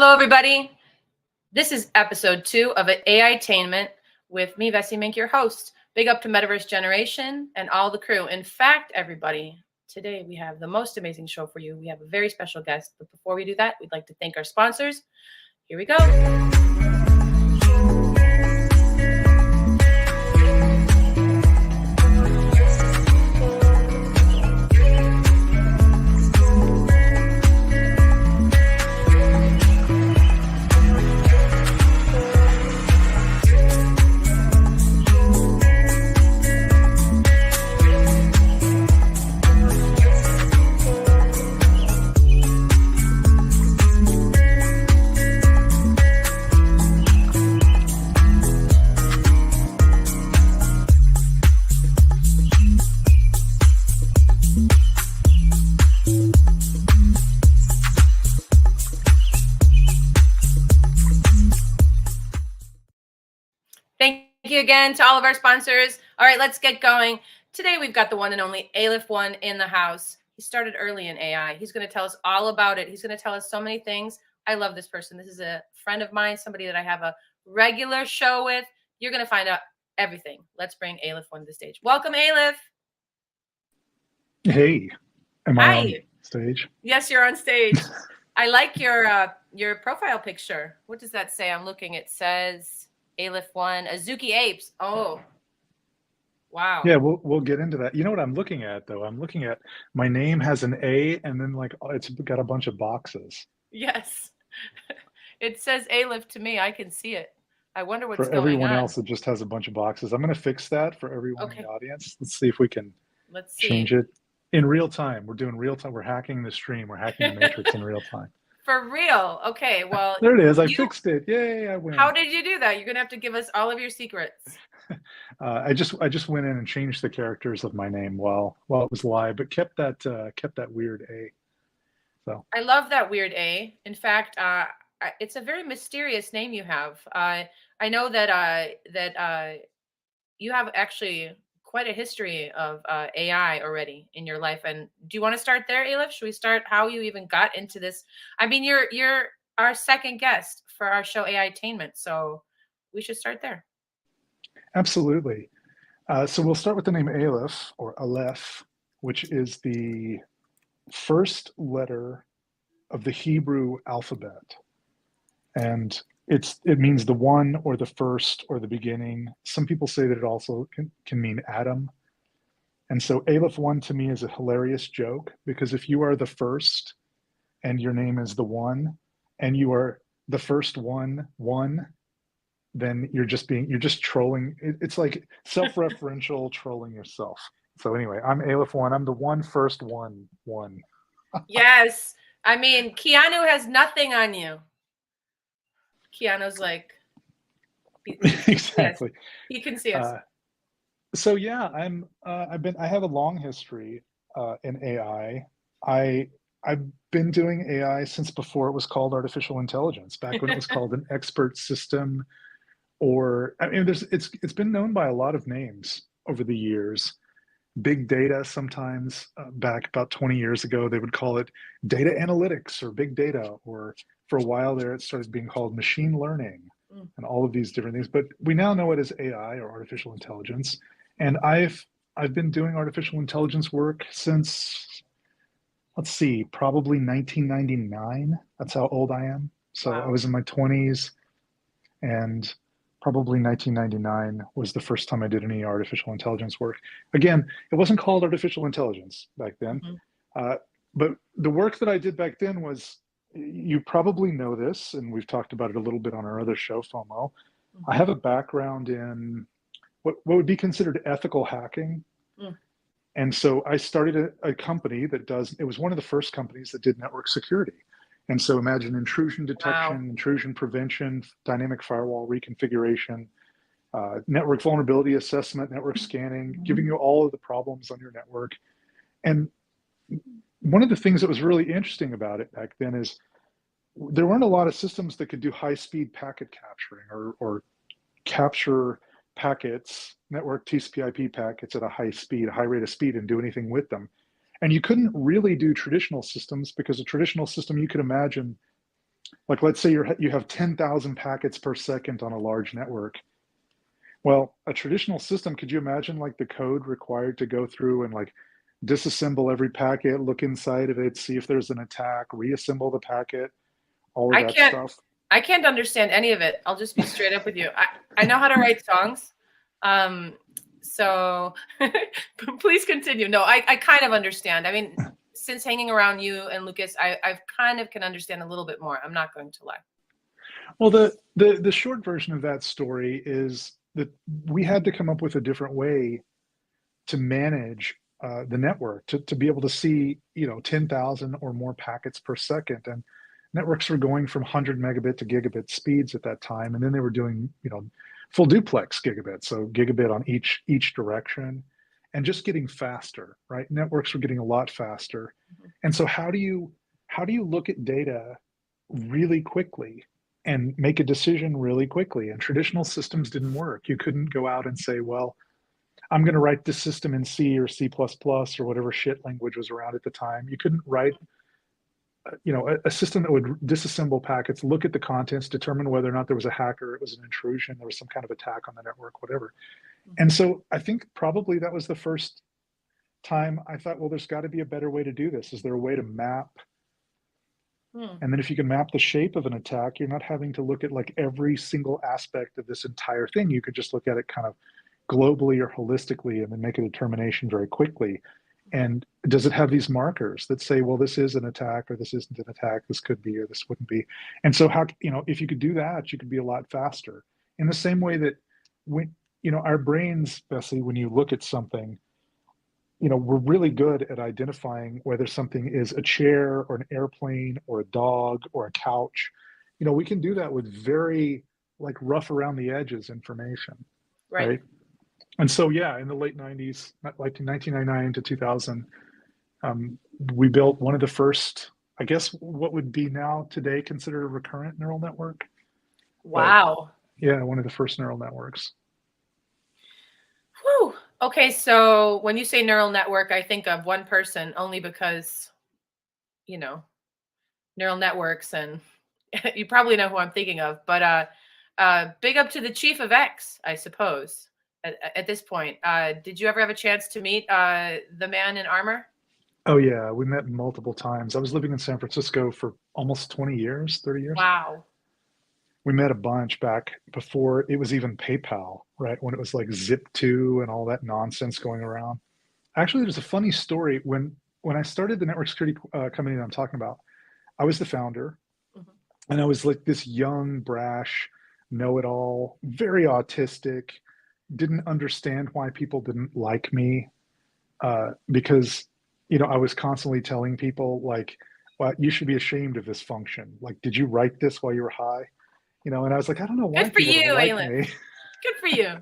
Hello, everybody. This is episode 2 of AI-TAINMENT with me, Vessy Mink, your host. Big up to Metaverse Generation and all the crew. In fact, everybody, today we have the most amazing show for you. We have a very special guest, but before we do that, we'd like to thank our sponsors. Here we go. Thank you again to all of our sponsors. All right, let's get going. Today, we've got the one and only AlephOne in the house. He started early in AI. He's going to tell us all about it. He's going to tell us so many things. I love this person. This is a friend of mine, somebody that I have a regular show with. You're going to find out everything. Let's bring AlephOne to the stage. Welcome, Aleph. Hey, am I on stage? Yes, you're on stage. I like your profile picture. What does that say? I'm looking. It says AlephOne, Azuki Apes. Oh, wow. Yeah, we'll get into that. You know what I'm looking at though? I'm looking at my name has an A and then like it's got a bunch of boxes. Yes. It says Aleph to me. I can see it. I wonder what's going on. For everyone else, it just has a bunch of boxes. I'm going to fix that for everyone in the audience. Let's see if we can change it in real time. We're doing real time. We're hacking the stream. We're hacking the matrix in real time. For real? Okay, well. There it is. I fixed it. Yay, I win. How did you do that? You're going to have to give us all of your secrets. I just went in and changed the characters of my name while it was live, but kept that weird A. So I love that weird A. In fact, it's a very mysterious name you have. I know that you have actually quite a history of AI already in your life. And do you want to start there, Aleph? Should we start how you even got into this? I mean, you're our second guest for our show AI-TAINMENT, so we should start there. Absolutely. So we'll start with the name Aleph or Aleph, which is the first letter of the Hebrew alphabet. And it means the one or the first or the beginning. Some people say that it also can mean Adam. And so AlephOne to me is a hilarious joke, because if you are the first and your name is the one and you are the first one, then you're just trolling. It's like self-referential trolling yourself. So anyway, I'm AlephOne. I'm the one first one. Yes. I mean, Keanu has nothing on you. Keanu's like, exactly. Yes, he can see us. So yeah, I have a long history in AI. I've been doing AI since before it was called artificial intelligence, back when it was called an expert system, or I mean, it's been known by a lot of names over the years. Big data sometimes, back about 20 years ago, they would call it data analytics or big data, or for a while there, it started being called machine learning and all of these different things. But we now know it as AI or artificial intelligence. And I've been doing artificial intelligence work since, let's see, probably 1999. That's how old I am. So wow. I was in my 20s, and probably 1999 was the first time I did any artificial intelligence work. Again, it wasn't called artificial intelligence back then. But the work that I did back then was, you probably know this, and we've talked about it a little bit on our other show, FOMO. I have a background in what would be considered ethical hacking. And so I started a company that it was one of the first companies that did network security. And so imagine intrusion detection, intrusion prevention, dynamic firewall reconfiguration, network vulnerability assessment, network scanning, giving you all of the problems on your network. And one of the things that was really interesting about it back then is there weren't a lot of systems that could do high-speed packet capturing or capture packets, network TCP/IP packets at a high rate of speed, and do anything with them. And you couldn't really do traditional systems, because a traditional system, you could imagine Like, let's say you have 10,000 packets per second on a large network. Well, a traditional system, could you imagine like the code required to go through and like disassemble every packet, look inside of it, see if there's an attack, reassemble the packet, all of I that can't stuff? I can't understand any of it. I'll just be straight up with you. I know how to write songs. So please continue. No, I kind of understand. I mean, since hanging around you and Lucas, I've kind of can understand a little bit more. I'm not going to lie. Well, the short version of that story is that we had to come up with a different way to manage the network to be able to see 10,000 or more packets per second. And networks were going from 100 megabit to gigabit speeds at that time, and then they were doing full duplex gigabit, so gigabit on each direction, and just getting faster. Right, networks were getting a lot faster. And so how do you look at data really quickly and make a decision really quickly? And traditional systems didn't work. You couldn't go out and say, well, I'm going to write this system in C or C++ or whatever shit language was around at the time. You couldn't write, a system that would disassemble packets, look at the contents, determine whether or not there was a hacker, it was an intrusion, there was some kind of attack on the network, whatever. And so I think probably that was the first time I thought, well, there's got to be a better way to do this. Is there a way to map? And then if you can map the shape of an attack, you're not having to look at like every single aspect of this entire thing. You could just look at it kind of globally or holistically and then make a determination very quickly. And does it have these markers that say, well, this is an attack or this isn't an attack, this could be or this wouldn't be? And so how, if you could do that, you could be a lot faster. In the same way that when, our brains, Vessy, when you look at something, we're really good at identifying whether something is a chair or an airplane or a dog or a couch. We can do that with very like rough around the edges information, right? And so, yeah, in the late 90s, like 1999 to 2000, we built one of the first, I guess, what would be now today considered a recurrent neural network. Wow. But, yeah, one of the first neural networks. Whew. Okay, so when you say neural network, I think of one person only because, neural networks, and you probably know who I'm thinking of. But big up to the chief of X, I suppose. At this point, did you ever have a chance to meet the man in armor? Oh yeah, we met multiple times. I was living in San Francisco for almost 20 years, 30 years. Wow. We met a bunch back before it was even PayPal, right? When it was like Zip2 and all that nonsense going around. Actually, there's a funny story. When I started the network security company that I'm talking about, I was the founder, and I was like this young, brash, know-it-all, very autistic, didn't understand why people didn't like me, because I was constantly telling people like, well, you should be ashamed of this function. Like, did you write this while you were high? And I was like, I don't know why Good for people you, don't like Aleph. me. Good for you.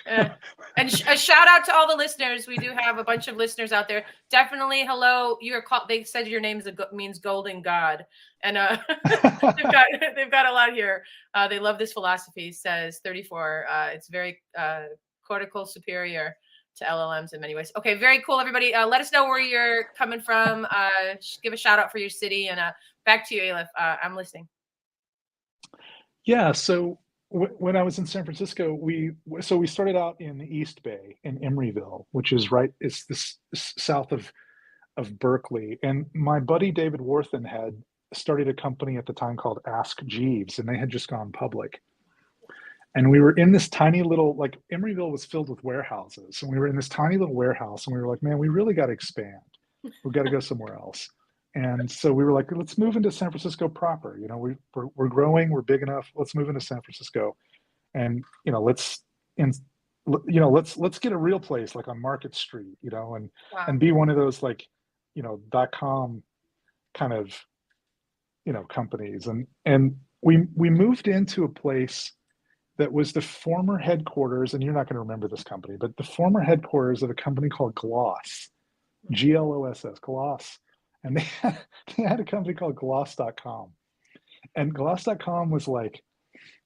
And a shout out to all the listeners. We do have a bunch of listeners out there. Definitely, hello. You are called. They said your name means golden god, and they've got a lot here. They love this philosophy. Says 34. It's very cortical superior to LLMs in many ways. Okay, very cool, everybody. Let us know where you're coming from. Give a shout out for your city, and back to you, Aleph. I'm listening. Yeah. So when I was in San Francisco, we started out in the East Bay in Emeryville, which is it's this south of Berkeley. And my buddy David Worthen had started a company at the time called Ask Jeeves, and they had just gone public. And we were in this tiny little, like, Emeryville was filled with warehouses, and we were in this tiny little warehouse, and we were like, man, we really got to expand. We've got to go somewhere else. And so we were like, let's move into San Francisco proper. We're growing, we're big enough. Let's move into San Francisco, and let's get a real place like on Market Street, and be one of those like, .com kind of, companies. And we moved into a place that was the former headquarters, and you're not going to remember this company, but the former headquarters of a company called Gloss, Gloss, Gloss. And they had a company called Gloss.com. And Gloss.com was like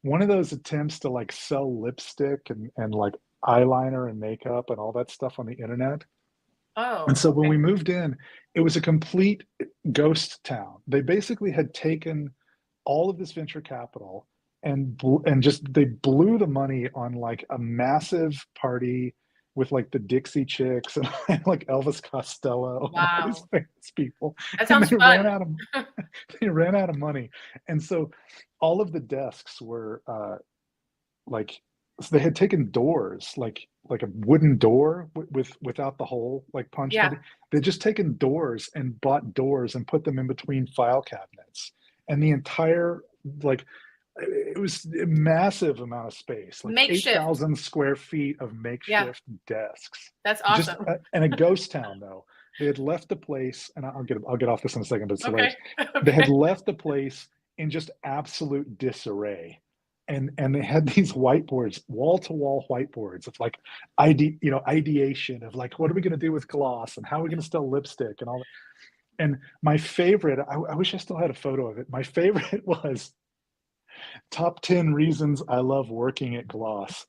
one of those attempts to like sell lipstick and like eyeliner and makeup and all that stuff on the internet. Oh. And so when we moved in, it was a complete ghost town. They basically had taken all of this venture capital and just they blew the money on like a massive party with like the Dixie Chicks and like Elvis Costello and all these Wow. famous people, That and sounds fun. they ran out of money, and so all of the desks were like so they had taken doors like a wooden door without the hole like punched Yeah. in. They'd just taken doors and bought doors and put them in between file cabinets, and the entire like it was a massive amount of space, like Makeshift. 8,000 square feet of Yeah. makeshift desks. That's Just awesome. and a ghost town though. They had left the place, and I'll get off this in a second, but it's hilarious. Okay. They had Okay. left the place in just absolute disarray, and they had these whiteboards, wall to wall whiteboards of like ideation of like what are we going to do with gloss and how are we going to sell lipstick and all that. And my favorite, I wish I still had a photo of it. My favorite was top 10 reasons I love working at Gloss.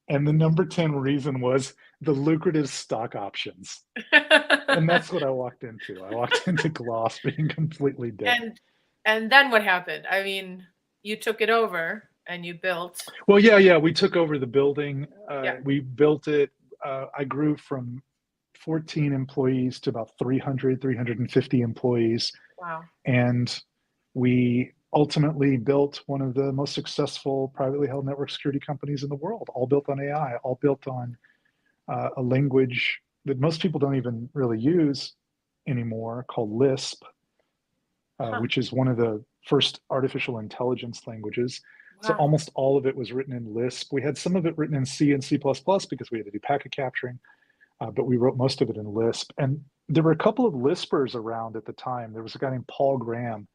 And the number 10 reason was the lucrative stock options. And that's what I walked into. I walked into Gloss being completely dead. And then what happened? I mean, you took it over and you built. Well, yeah, we took over the building. Yeah. We built it. I grew from 14 employees to about 350 employees. Wow. And we ultimately built one of the most successful privately held network security companies in the world, all built on AI, all built on a language that most people don't even really use anymore called Lisp, which is one of the first artificial intelligence languages. Wow. So almost all of it was written in Lisp. We had some of it written in C and C++ because we had to do packet capturing, but we wrote most of it in Lisp. And there were a couple of Lispers around at the time. There was a guy named Paul Graham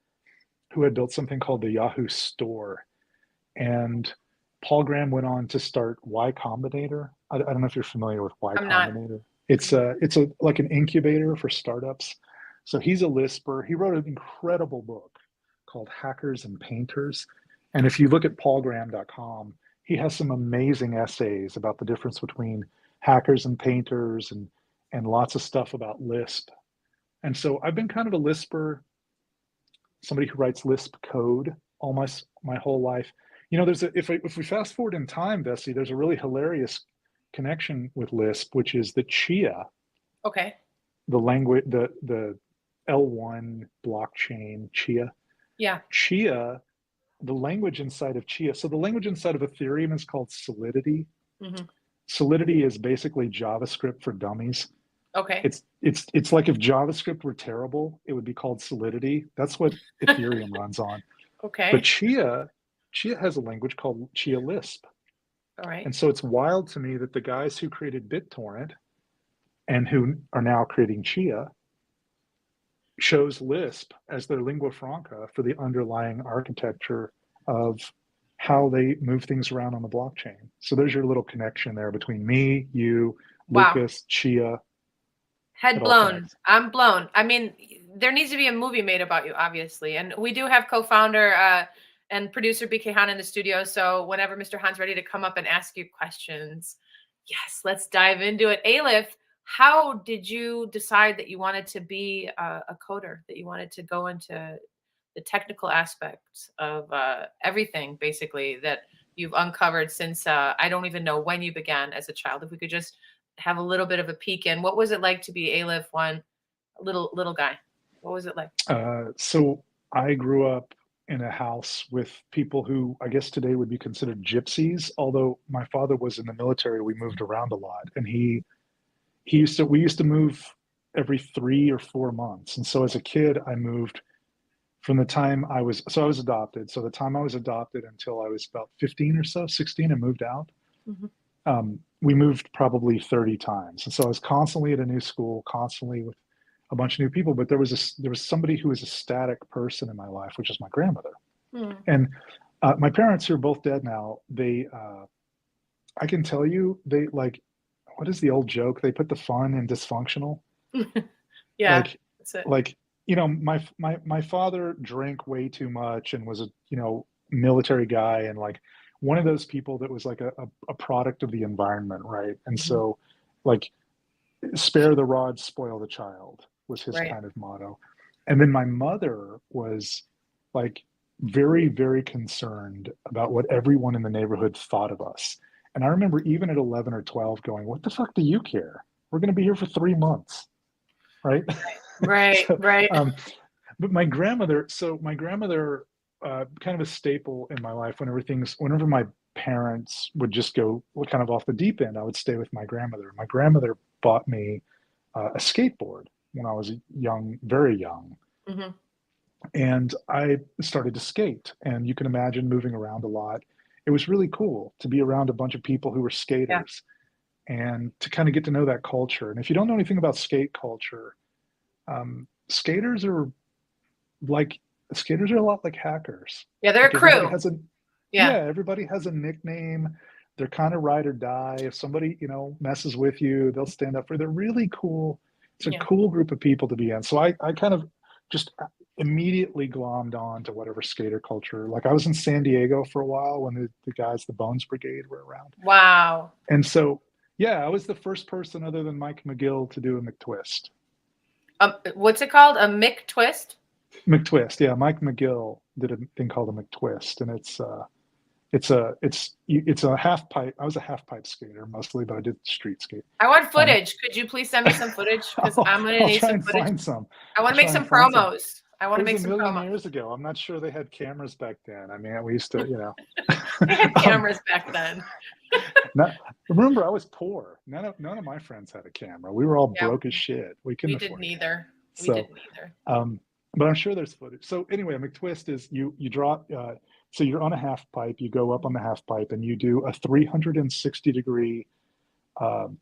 who had built something called the Yahoo Store. And Paul Graham went on to start Y Combinator. I don't know if you're familiar with Y Combinator. It's like an incubator for startups. So he's a Lisper. He wrote an incredible book called Hackers and Painters. And if you look at paulgraham.com, he has some amazing essays about the difference between hackers and painters and lots of stuff about Lisp. And so I've been kind of a Lisper, somebody who writes Lisp code almost my whole life. You know, if we fast forward in time, Vessy, there's a really hilarious connection with Lisp, which is the Chia. Okay. The language, the L1 blockchain, Chia. Yeah. Chia, the language inside of Chia. So the language inside of Ethereum is called Solidity. Mm-hmm. Solidity is basically JavaScript for dummies. Okay. It's like if JavaScript were terrible, it would be called Solidity. That's what Ethereum runs on. Okay. But Chia has a language called Chia Lisp. All right. And so it's wild to me that the guys who created BitTorrent and who are now creating Chia chose Lisp as their lingua franca for the underlying architecture of how they move things around on the blockchain. So there's your little connection there between me, you, Lucas, Chia. Head blown. I'm blown. I mean, there needs to be a movie made about you, obviously. And we do have co-founder and producer BK Han in the studio. So whenever Mr. Han's ready to come up and ask you questions, yes, let's dive into it. Aleph, how did you decide that you wanted to be a coder, that you wanted to go into the technical aspects of everything, basically, that you've uncovered since I don't even know when you began as a child? If we could just have a little bit of a peek in, what was it like to be AlephOne, little guy? What was it like? So I grew up in a house with people who I guess today would be considered gypsies. Although my father was in the military, we moved around a lot, and we used to move every 3 or 4 months. And so as a kid, I moved from the time I was adopted. So the time I was adopted until I was about 15 or so, 16, and moved out. Mm-hmm. We moved probably 30 times. And so I was constantly at a new school, constantly with a bunch of new people. But there was somebody who was a static person in my life, which is my grandmother. Mm. And my parents, who are both dead now, I can tell you, they like, what is the old joke? They put the fun in dysfunctional. Yeah. That's it. Like, you know, my father drank way too much and was a, military guy, and like one of those people that was like a product of the environment, right? And mm-hmm. So like, spare the rod, spoil the child was his kind of motto. And then my mother was like very, very concerned about what everyone in the neighborhood thought of us. And I remember even at 11 or 12 going, what the fuck do you care? We're going to be here for 3 months, right? Right, So, right. but my grandmother, kind of a staple in my life whenever my parents would just go kind of off the deep end, I would stay with my grandmother. My grandmother bought me a skateboard when I was young, very young. Hmm. And I started to skate. And you can imagine moving around a lot. It was really cool to be around a bunch of people who were Yeah. skaters and to kind of get to know that culture. And if you don't know anything about skate culture, skaters are like skaters are a lot like hackers. Yeah, they're a Like everybody crew. has a Yeah. yeah, everybody has a nickname. They're kind of ride or die. If somebody, messes with you, they'll stand up for. They're really cool. It's a Yeah. cool group of people to be in. So I kind of just immediately glommed on to whatever skater culture. Like I was in San Diego for a while when the guys, the Bones Brigade, were around. Wow. And so, yeah, I was the first person other than Mike McGill to do a McTwist. What's it called? A Mick twist? McTwist, yeah. Mike McGill did a thing called a McTwist, and it's a half pipe. I was a half pipe skater mostly, but I did street skate. I want Um, footage. Could you please send me some footage? Because I'll, I'm gonna I'll need try some and footage. find some. I want I'll to make try some and find some. promos. I want It to was make a some million promos. years ago. I'm not sure they had cameras back then. I mean, we used to, They had um, cameras back then. remember, I was poor. None of my friends had a camera. We were all Yeah, broke as shit. We we couldn't afford didn't a camera. either. We So, didn't either. um, but I'm sure there's footage. So anyway, a McTwist is you drop. So you're on a half pipe. You go up on the half pipe and you do a 360 degree, um,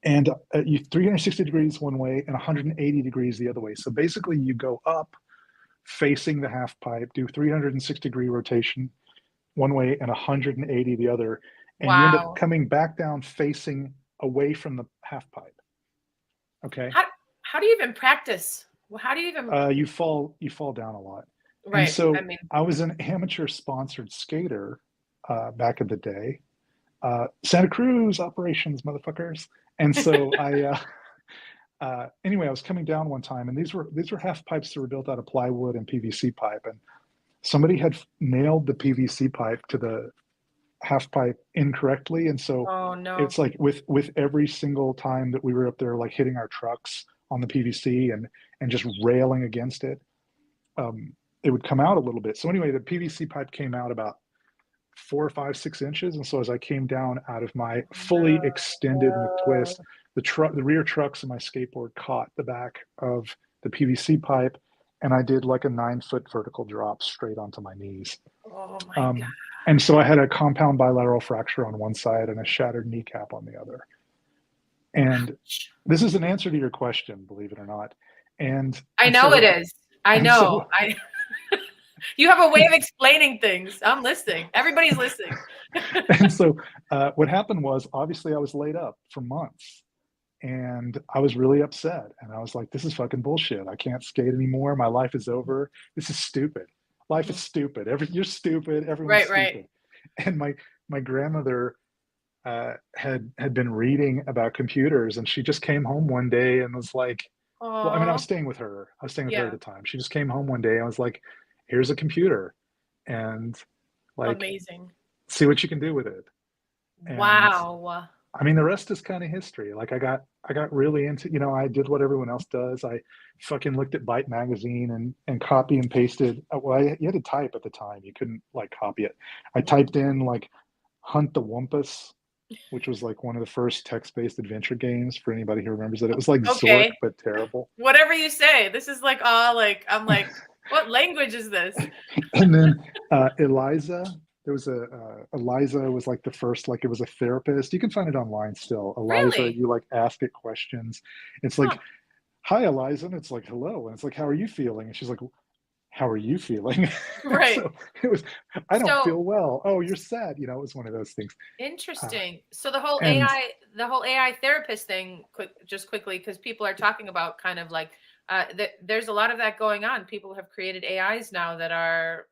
and you 360 degrees one way and 180 degrees the other way. So basically, you go up facing the half pipe, do 360-degree rotation one way and 180 the other, and you end up Wow. coming back down facing away from the half pipe. Okay, How how do you even practice? How do you even? you fall down a lot, and Right. I so mean, I was an amateur sponsored skater back in the day, Santa Cruz operations, motherfuckers. And so anyway, I was coming down one time, and these were half pipes that were built out of plywood and PVC pipe, and somebody had nailed the PVC pipe to the half pipe incorrectly, and so oh no. it's like with every single time that we were up there, like hitting our trucks on the PVC and just railing against it, it would come out a little bit. So anyway, the PVC pipe came out about 4 or 5, 6 inches, and so as I came down out of my fully extended McTwist, the rear trucks of my skateboard caught the back of the PVC pipe, and I did like a 9 foot vertical drop straight onto my knees. Oh my God. Um, and so I had a compound bilateral fracture on one side and a shattered kneecap on the other. And this is an answer to your question, believe it or not. And I and know it so is. I and know. so You have a way of explaining things. I'm listening. Everybody's listening. and so what happened was, obviously I was laid up for months, and I was really upset, and I was like, this is fucking bullshit. I can't skate anymore. My life is over. This is stupid. Life is Mhm. stupid. You're stupid. Everyone's Right, right. stupid. And my grandmother had been reading about computers, and she just came home one day and was like, well, I mean, I was Oh, staying with her. I was staying with her at yeah. the time. She just came home one day and was like, here's a computer, and like, Amazing. see what you can do with it. And Wow. I mean, the rest is kind of history. Like I got really into, I did what everyone else does. I fucking looked at Byte magazine and copy and pasted. Well, you had to type at the time. You couldn't like copy it. I typed in like Hunt the Wumpus, which was like one of the first text-based adventure games for anybody who remembers it. It was like Zork, Okay. but terrible. Whatever you say. This is like all like I'm like, what language is this? And then Eliza, there was Eliza was like the first, like it was a therapist. You can find it online still. Eliza, Really? you like ask it questions. It's Huh. like, hi Eliza, and it's like, hello, and it's like, how are you feeling? And she's like, how are you feeling? Right. So it was, I don't So feel well. Oh, you're sad. It was one of those things. Uh, interesting. So the whole and AI therapist thing, just quickly, because people are talking about kind of like there's a lot of that going on. People have created AIs now that are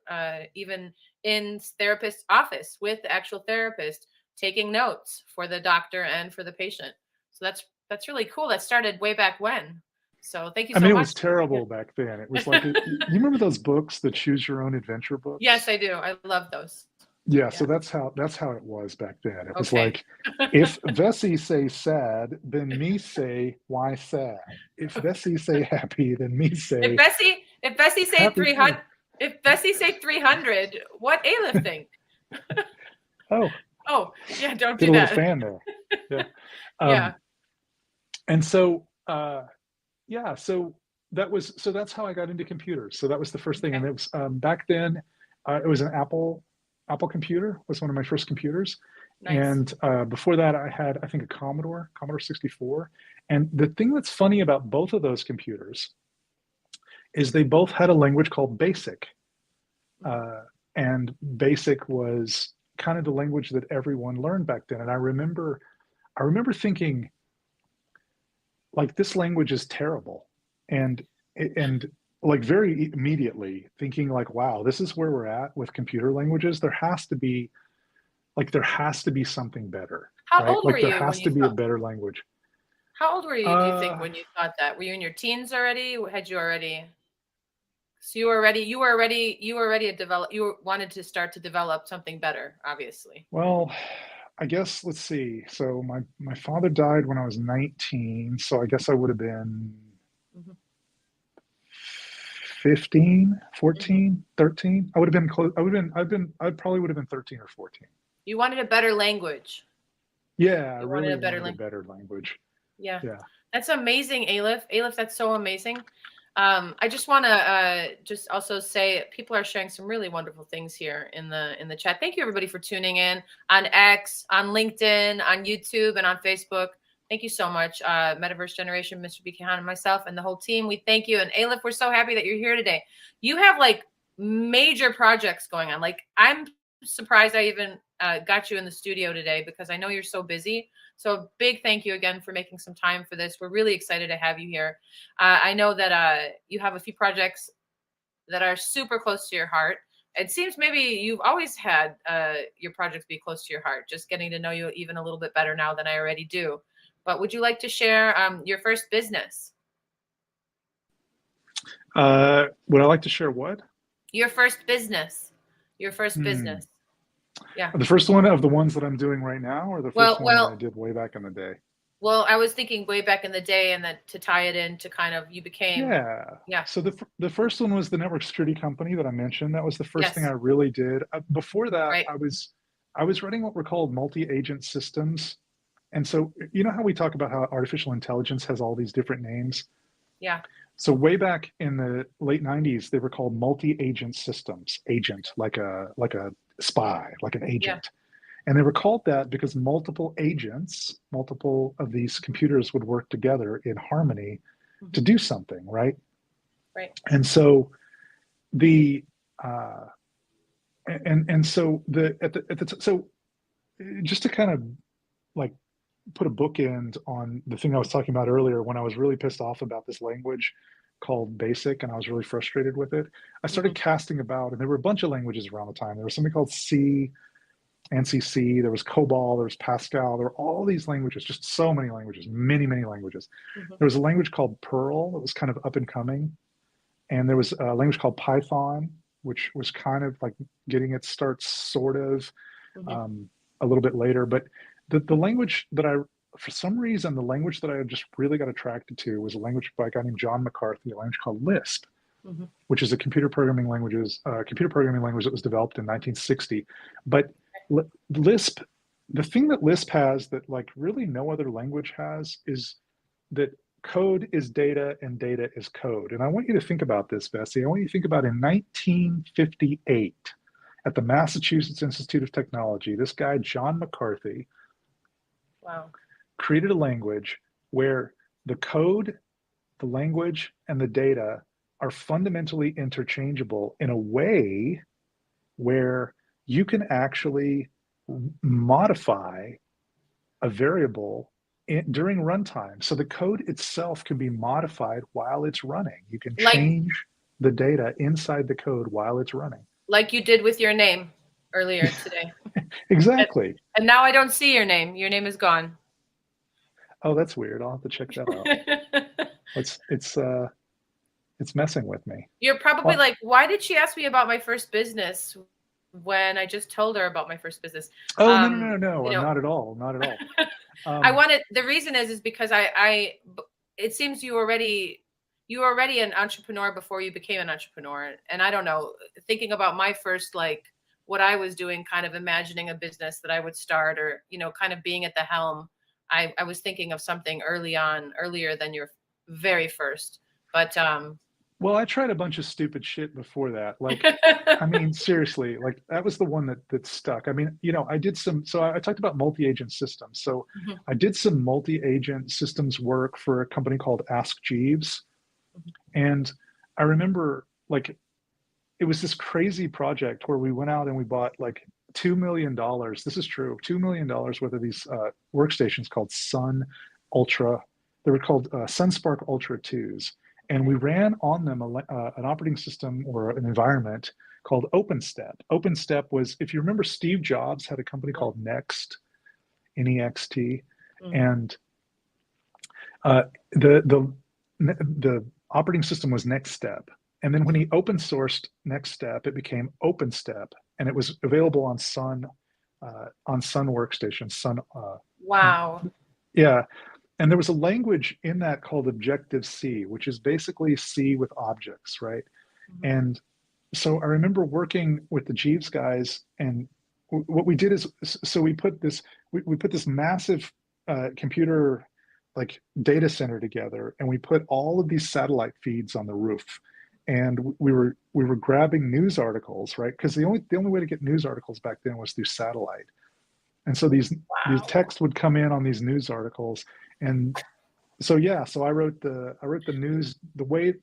even in therapist's office with the actual therapist taking notes for the doctor and for the patient. So that's really cool. That started way back when. So thank you I so mean, it much. was terrible back then. It was like, you remember those books, the Choose Your Own Adventure Yes, books? I do. I love those. Yeah, so Yeah. that's how it was back then. It was Okay. like, if Vessy say sad, then me say why sad. If Vessy say happy, then me If say Vessy say happy too. 300, if Vessy say 300, what Aleph think? Oh, Oh, yeah, don't did do a little that. fan there. Yeah. Yeah. And so yeah, so that's how I got into computers. So that was the first thing. And Okay. it was back then, it was an Apple computer was one of my first computers. Nice. And before that, I had, I think, a Commodore 64. And the thing that's funny about both of those computers is they both had a language called BASIC. Mhm. Uh, and BASIC was kind of the language that everyone learned back then. And I remember thinking, like, this language is terrible. And like, very immediately thinking, like, wow, this is where we're at with computer languages. There has to be something better, How right? old were Like, there you when has you to be a thought? better language. How old were you, do you think, uh when you thought that? Were you in your teens already? Had you already? So you were already a develop. Wanted to start to develop something better, obviously. well, I guess, let's see. So my father died when I was 19, so I guess I would have been Hmm. 15, Hmm. 14, 13. I would have been close. I probably would have been 13 or 14. You wanted a better language. Yeah, I You wanted really a better wanted a language. better language. Yeah, Yeah. that's amazing, Aleph. Aleph, that's so amazing. I just want to just also say people are sharing some really wonderful things here in the chat. Thank you everybody for tuning in on X, on LinkedIn, on YouTube, and on Facebook. Thank you so much, Metaverse Generation, Mr. Buchanan, and myself, and the whole team. We thank you. And Aleph, we're so happy that you're here today. You have like major projects going on. Like, I'm surprised I even got you in the studio today because I know you're so busy. So big thank you again for making some time for this. We're really excited to have you here. I know that you have a few projects that are super close to your heart. It seems maybe you've always had your projects be close to your heart, just getting to know you even a little bit better now than I already do. But would you like to share your first business? Would I like to share what? Your first business. Your first Hmm. business. Yeah. The first one of the ones that I'm doing right now, or the first Well, one that I well, did way back in the day? well, I was thinking way back in the day, and then to tie it into kind of you became, Yeah. yeah, So the first one was the network security company that I mentioned. That was the first thing I yes, really did. Before that, right, I was running what were called multi-agent systems. And so, you know how we talk about how artificial intelligence has all these different names? yeah, So way back in the late 90s, they were called multi-agent systems. Agent, like a spy, like an yeah, agent. And they were called that because multiple agents, multiple of these mhm, computers would work together in harmony to mhm, do something, right? right, And so the uh, and so the at the so just to kind of, like, put a bookend on the thing I was talking about earlier, when I was really pissed off about this language called BASIC and I was really frustrated with it, I started mhm, casting about, and there were a bunch of languages around the time. There was something called C, NCC, there was COBOL, there was Pascal, there were all these languages, just so many languages, many, many languages. mhm, There was a language called Perl that was kind of up and coming, and there was a language called Python, which was kind of like getting its start, sort of, mhm, um, a little bit later. But the language that for some reason, the language that I just really got attracted to was a language by a guy named John McCarthy, a language called Lisp, mhm. which is a computer programming language that was developed in 1960. But Lisp, the thing that Lisp has that, like, really no other language has, is that code is data and data is code. And I want you to think about this, Vessy. I want you to think about, in 1958, at the Massachusetts Institute of Technology, this guy, John McCarthy, Wow. created a language where the code, the language, and the data are fundamentally interchangeable in a way where you can actually modify a variable during runtime. So the code itself can be modified while it's running. You can Like change the data inside the code while it's running. like you did with your name earlier today. And, Exactly. and now I don't see your name. Your name is gone. Oh, that's weird. I'll have to check that out. It's messing with me. You're probably like, why did she ask me about my first business when I just told her about my first business? Oh, no, You know, not at all, not at all. I wanted, the reason is because it seems you were already an entrepreneur before you became an entrepreneur. And I don't know, thinking about my first, like what I was doing, kind of imagining a business that I would start, or, kind of being at the helm. I was thinking of something earlier than your very first, but, well, I tried a bunch of stupid shit before that. Like, I mean, seriously, like that was the one that stuck. I mean, I did I talked about multi-agent systems. So Mhm. I did some multi-agent systems work for a company called Ask Jeeves. And I remember, like, it was this crazy project where we went out and we bought like $2 million. This is true, $2 million worth of these workstations called Sun Ultra. They were called SunSpark Ultra 2s. And we ran on them an operating system or an environment called OpenStep. OpenStep was, if you remember, Steve Jobs had a company called Next, N-E-X-T, and the operating system was NextStep. And then when he open sourced NextStep, it became OpenStep, and it was available on Sun workstations. Sun. Wow. Yeah, and there was a language in that called Objective-C, which is basically C with objects, right? And so I remember working with the Jeeves guys, and what we did is, so we put this massive computer like data center together, and we put all of these satellite feeds on the roof, and we were grabbing news articles, right? Because the only way to get news articles back then was through satellite, and so these texts would come in on these news articles, and so I wrote the news, the way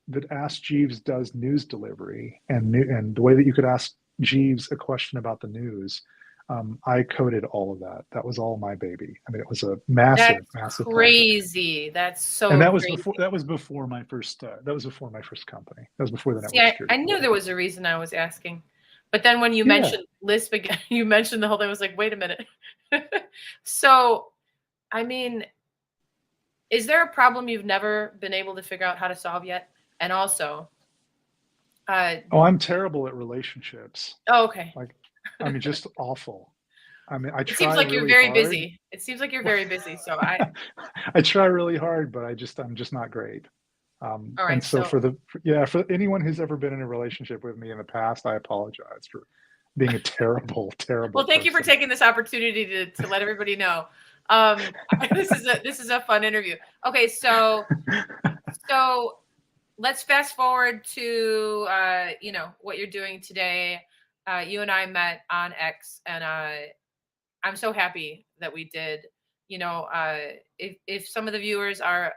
that Ask Jeeves does news delivery, and the way that you could ask Jeeves a question about the news. I coded all of that. That was all my baby. I mean, it was a massive crazy project. That's so and that was crazy. before my first company. That was before the network security. I knew there was a reason I was asking, but then when you mentioned Lisp again, you mentioned the whole thing. I was like, wait a minute. So, I mean, is there a problem you've never been able to figure out how to solve yet? And also, I'm terrible at relationships. Oh, okay. Like, I mean, just awful. I mean, it seems like you're very busy. It seems like you're very busy. So I try really hard, but I'm just not great. All right, and so for anyone who's ever been in a relationship with me in the past, I apologize for being a terrible well, thank you for taking this opportunity to let everybody know. This is a fun interview. Okay, so let's fast forward to what you're doing today. You and I met on X, and I'm so happy that we did. If some of the viewers are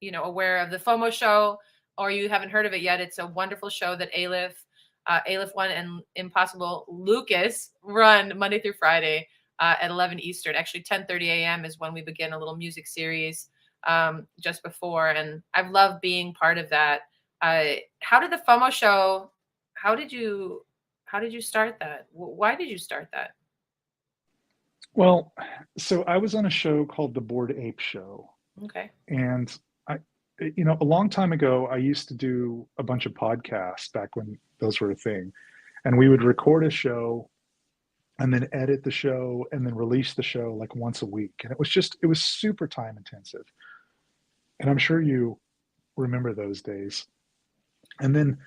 aware of the FOMO show, or you haven't heard of it yet, it's a wonderful show that AlephOne and Impossible Lucas run Monday through Friday at 11 Eastern. Actually, 10:30 a.m. is when we begin a little music series just before, and I've loved being part of that. How did the FOMO show? How did you start that? Why did you start that? Well, so I was on a show called The Bored Ape Show. Okay. And a long time ago, I used to do a bunch of podcasts back when those were a thing. And we would record a show and then edit the show and then release the show like once a week. And it was super time intensive. And I'm sure you remember those days. And then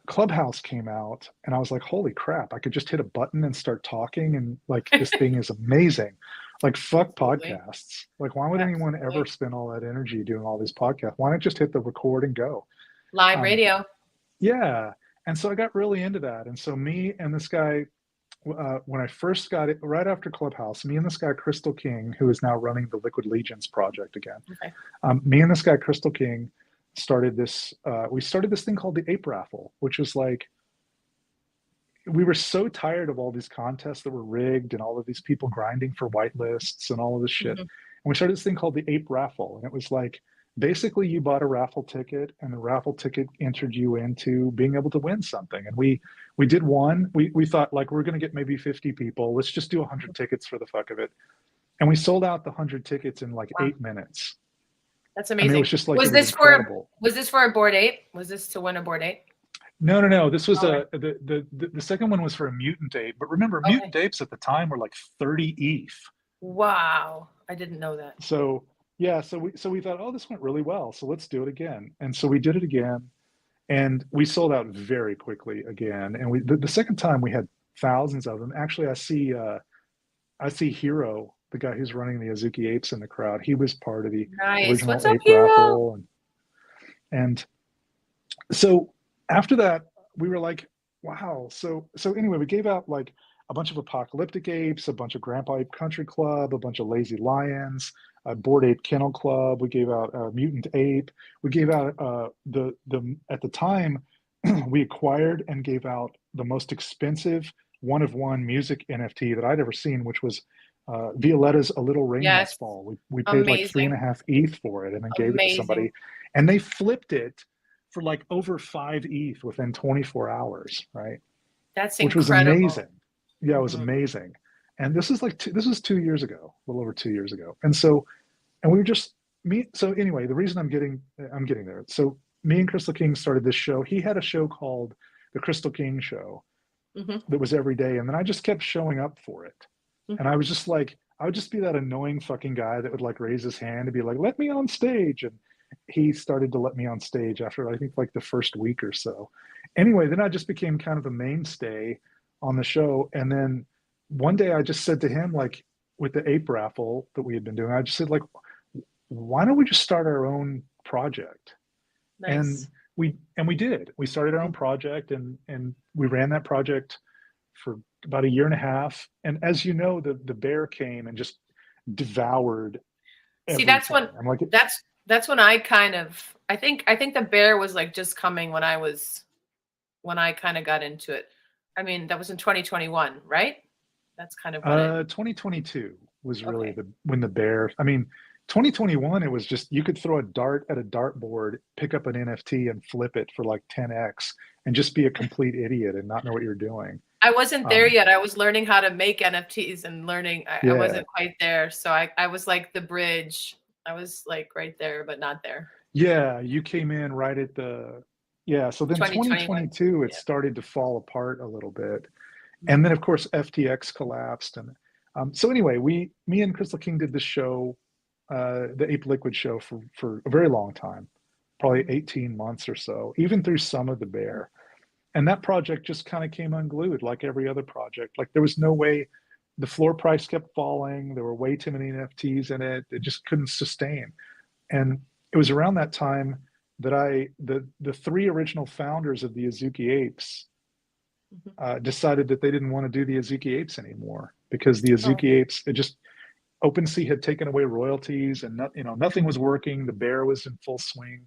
Clubhouse came out, and I was like, holy crap, I could just hit a button and start talking, and like this thing is amazing. Like, fuck podcasts. Like, why would anyone ever spend all that energy doing all these podcasts? Why not just hit the record and go? Live radio. Yeah. And so I got really into that. And so me and this guy, when I first got it, right after Clubhouse, me and this guy, Crystal King, who is now running the Liquid Legions project again. Okay. Me and this guy, Crystal King, started this thing called the Ape Raffle, which was like, we were so tired of all these contests that were rigged and all of these people grinding for whitelists and all of this shit. And we started this thing called the Ape Raffle. And it was like, basically you bought a raffle ticket, and the raffle ticket entered you into being able to win something. And we did one. We thought, like, we're going to get maybe 50 people. Let's just do 100 tickets for the fuck of it. And we sold out the 100 tickets in like 8 minutes. That's I mean, it amazing. was just like, it was incredible. Was this for a board ape? Was this to win a board ape? No, no, no. This was Oh, the second one was for a mutant ape. But remember, okay. mutant apes at the time were like 30 ETH. Wow. I didn't know that. So yeah, so we thought, oh, this went really well. So let's do it again. And so we did it again, and we sold out very quickly again. And the second time we had thousands of them. Actually, I see Hero, the guy who's running the Azuki Apes in the crowd. He was part of the Nice. original What's up, ape hero? raffle, and so after that, we were like, wow. So anyway, we gave out like a bunch of apocalyptic apes, a bunch of Grandpa Ape Country Club, a bunch of lazy lions, a Bored Ape Kennel Club. We gave out a mutant ape. We gave out the at the time we acquired and gave out the most expensive one of one music NFT that I'd ever seen, which was Violetta's "A Little Rain Yes. Must Fall." We paid like three and Amazing. a half ETH for it, and then gave it to Amazing. somebody, and they flipped it for like over 5 ETH within 24 hours, right? That's Which was incredible. amazing. Yeah, it was Hmm. amazing. And this is like this was 2 years ago, a little over 2 years ago. And so, and we were just me. So anyway, the reason I'm getting there. So me and Crystal King started this show. He had a show called the Crystal King Show Hmm. that was every day, and then I just kept showing up for it. And I was just like, I would just be that annoying fucking guy that would like raise his hand and be like, "Let me on stage." And he started to let me on stage after I think like the first week or so. Anyway, then I just became kind of a mainstay on the show. And then one day I just said to him, like with the ape raffle that we had been doing, I just said like, why don't we just start our own project? And Nice. we did. We started our own project, and we ran that project for about a year and a half. And as you know, the bear came and just devoured See, everything. I'm like, that's when I kind of I think the bear was like just coming when I kind of got into it. I mean, that was in 2021, right? That's kind of when it 2022 was really okay. the when the bear. I mean, 2021 it was just you could throw a dart at a dartboard, pick up an NFT, and flip it for like 10x, and just be a complete idiot and not know what you're doing. I wasn't there Um, yet. I was learning how to make NFTs and learning. I yeah, wasn't quite there. So I was like the bridge. I was like right there, but not there. yeah, you came in right at the yeah. So then 2021. 2022 it Yeah. started to fall apart a little bit, and then Mhm. of course FTX collapsed, and so anyway, me and Crystal King did this show, the Ape Liquid show for a very long time, probably Mhm. 18 months or so, even through some of the bear. And that project just kind of came unglued like every other project. Like there was no way, the floor price kept falling. There were way too many NFTs in it. It just couldn't sustain. And it was around that time that the three original founders of the Azuki Apes Mhm. decided that they didn't want to do the Azuki Apes anymore because the Oh. Azuki Apes, it just OpenSea had taken away royalties, and not, nothing was working. The bear was in full swing,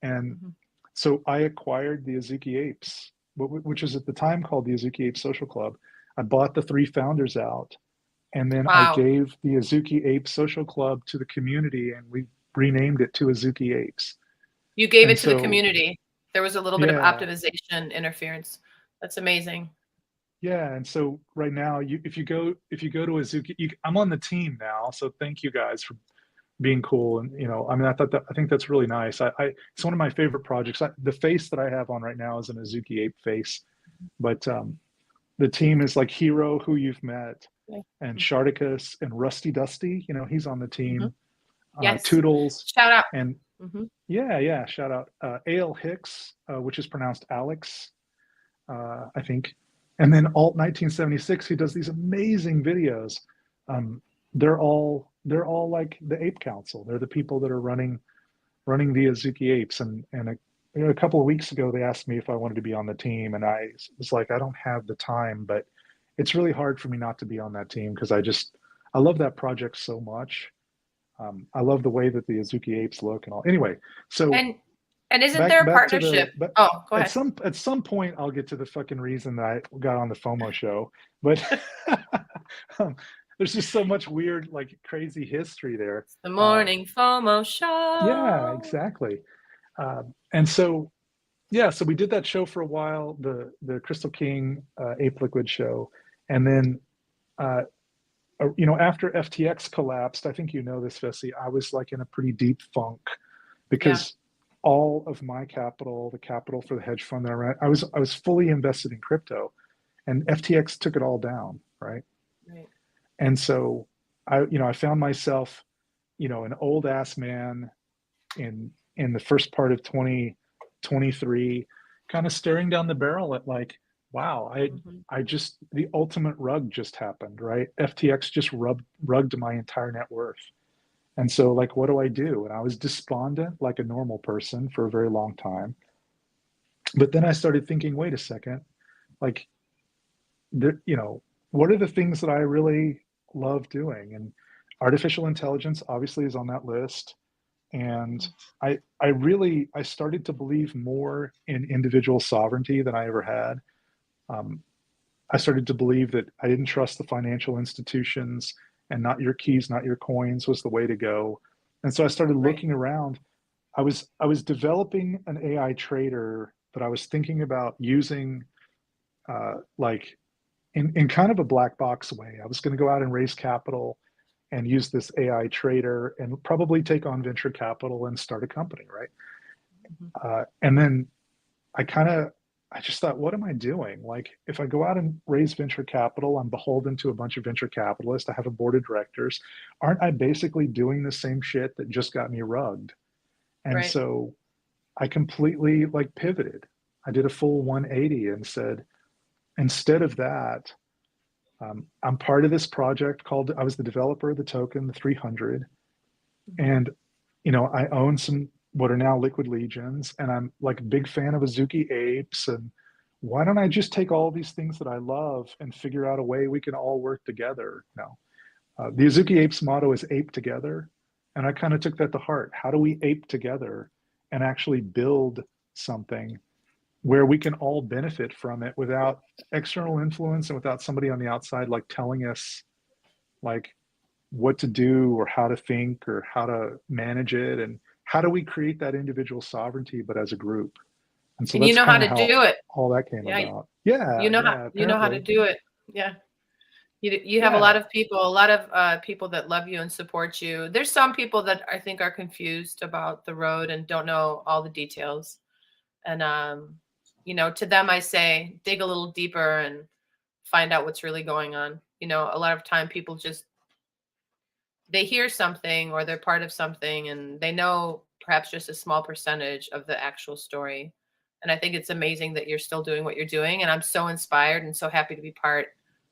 and Mhm. so I acquired the Azuki Apes, which was at the time called the Azuki Ape Social Club. I bought the three founders out, and then I Wow. gave the Azuki Ape Social Club to the community, and we renamed it to Azuki Apes. You gave And it to the so, community. There was a little bit of yeah, optimization interference. That's amazing. yeah. And so right now, if you go to Azuki, I'm on the team now. So thank you guys for being cool. And I mean, I think that's really nice. It's one of my favorite projects. The face that I have on right now is an Azuki Ape face, but the team is like Hero, who you've met, Yeah. and Sharticus and Rusty Dusty. He's on the Hmm. team. Yes. Toodles, Shout out. and Hmm. yeah, yeah. Shout out Ale Hicks, which is pronounced Alex, I think. And then Alt 1976, who does these amazing videos. Um, they're all like the Ape Council. They're the people that are running the Azuki Apes. And a couple of weeks ago, they asked me if I wanted to be on the team, and I was like, I don't have the time, but it's really hard for me not to be on that team because I love that project so much. I love the way that the Azuki Apes look and all. Anyway, so And isn't back there a back to the partnership? but Oh, go at ahead. some point I'll get to the fucking reason that I got on the FOMO show, but um, there's just so much weird, like crazy history there. The Uh, morning FOMO yeah, show. exactly. And so yeah, so we did that show for a while, the Crystal King Ape Liquid show, and then uh, you know, after FTX collapsed, I think you know this, Vessy, I was like in a pretty deep funk Yeah. because all of my capital, the capital for the hedge fund that I ran, I was fully invested in crypto, and FTX took it all down, right? Right. And so I found myself, an old ass man in the first part of 2023, kind of staring down the barrel at like, wow, Mm-hmm. I just the ultimate rug just happened, right? FTX just rugged my entire net worth. And so like, what do I do? And I was despondent like a normal person for a very long time. But then I started thinking, wait a second, like, what are the things that I really love doing? And artificial intelligence obviously is on that list. And I started to believe more in individual sovereignty than I ever had. Um, I started to believe that I didn't trust the financial institutions, and not your keys, not your coins was the way to go. And so I started Right. looking around. I was developing an AI trader that I was thinking about using, like in kind of a black box way. I was going to go out and raise capital and use this AI trader and probably take on venture capital and start a company, right? Mm-hmm. And then I just thought, what am I doing? Like, if I go out and raise venture capital, I'm beholden to a bunch of venture capitalists. I have a board of directors. Aren't I basically doing the same shit that just got me rugged? And Right. so I completely like pivoted. I did a full 180 and said, instead of that, I'm part of this project called, I was the developer of the token, the 300. Mm-hmm. And, I own some what are now Liquid Legions, and I'm like a big fan of Azuki Apes. And why don't I just take all these things that I love and figure out a way we can all work together? No. The Azuki Apes motto is ape together. And I kind of took that to heart. How do we ape together and actually build something where we can all benefit from it without external influence and without somebody on the outside like telling us like what to do or how to think or how to manage it, and how do we create that individual sovereignty but as a group? And so And you that's know how kind of to how do it. all that came Yeah. about. Yeah, yeah, You know how to apparently. do it. Yeah. You have a lot Yeah. of people, a lot of people that love you and support you. There's some people that I think are confused about the road and don't know all the details. And to them I say, dig a little deeper and find out what's really going on. A lot of time people just they hear something or they're part of something and they know perhaps just a small percentage of the actual story. And I think it's amazing that you're still doing what you're doing. And I'm so inspired and so happy to be part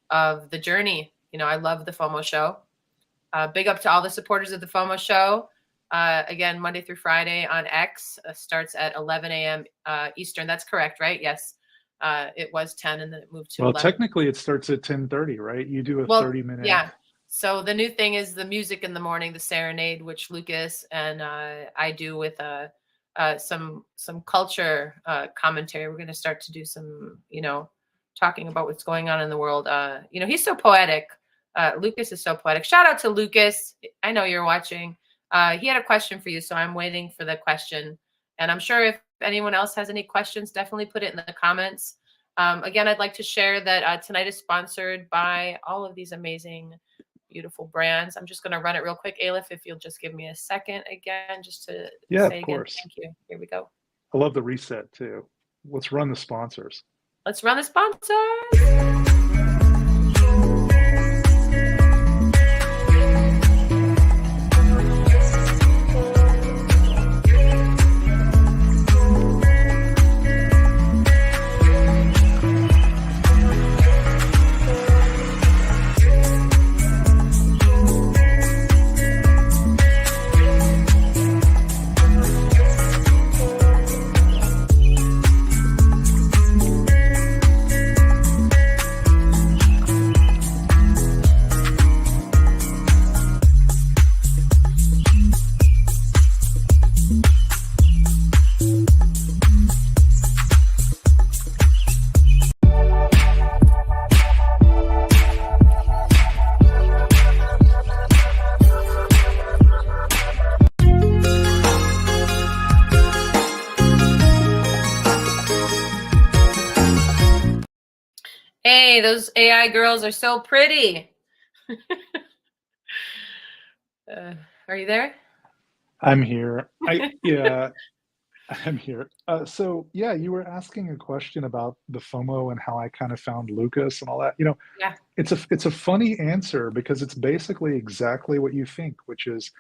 of the journey. I love the FOMO show. Big up to all the supporters of the FOMO show. Again, Monday through Friday on X, starts at 11 a.m. Eastern. That's correct, right? Yes. It was 10 and then it moved to Well, 11. technically it starts at 10:30, right? You do a Well, 30-minute. yeah. So the new thing is the music in the morning, the serenade, which Lucas and I do with some culture commentary. We're going to start to do some, talking about what's going on in the world. He's so poetic. Lucas is so poetic. Shout out to Lucas. I know you're watching. He had a question for you, so I'm waiting for the question. And I'm sure if anyone else has any questions, definitely put it in the comments. Again, I'd like to share that tonight is sponsored by all of these amazing, beautiful brands. I'm just going to run it real quick. Aleph, if you'll just give me a second again, just to Yeah, say of again, course. thank you. Here we go. I love the reset too. Let's run the sponsors. Let's run the sponsors. Hey, those AI girls are so pretty. Are you there? I'm here. Yeah, I'm here. So yeah, you were asking a question about the FOMO and how I kind of found Lucas and all that. Yeah. It's a funny answer because it's basically exactly what you think, which is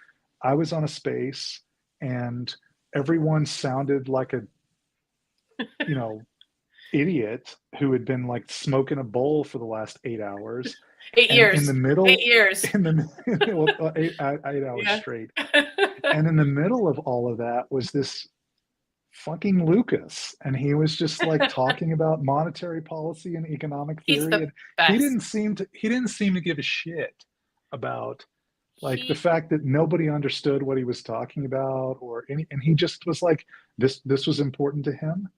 I was on a space and everyone sounded like a, you know, idiot who had been like smoking a bowl for the last 8 hours. Eight And in years. the 8 middle, years. in the well, 8 hours Yeah. straight. And in the middle of all of that was this fucking Lucas, and he was just like talking about monetary policy and economic He's theory, the and he best. didn't seem to give a shit about like the He fact that nobody understood what he was talking about or any, and he just was like this was important to him,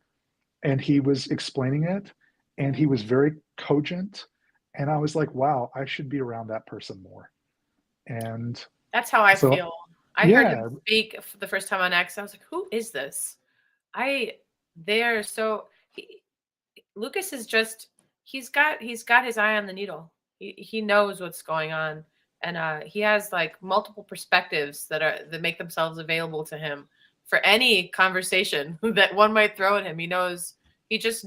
and he was explaining it, and he was very cogent, and I was like, wow, I should be around that person more. And That's how I so feel. I heard him yeah, speak for the first time on X. I was like, "Who is this?" I they're so Lucas is just he's got his eye on the needle. He knows what's going on, and he has like multiple perspectives that make themselves available to him for any conversation that one might throw at him. He knows his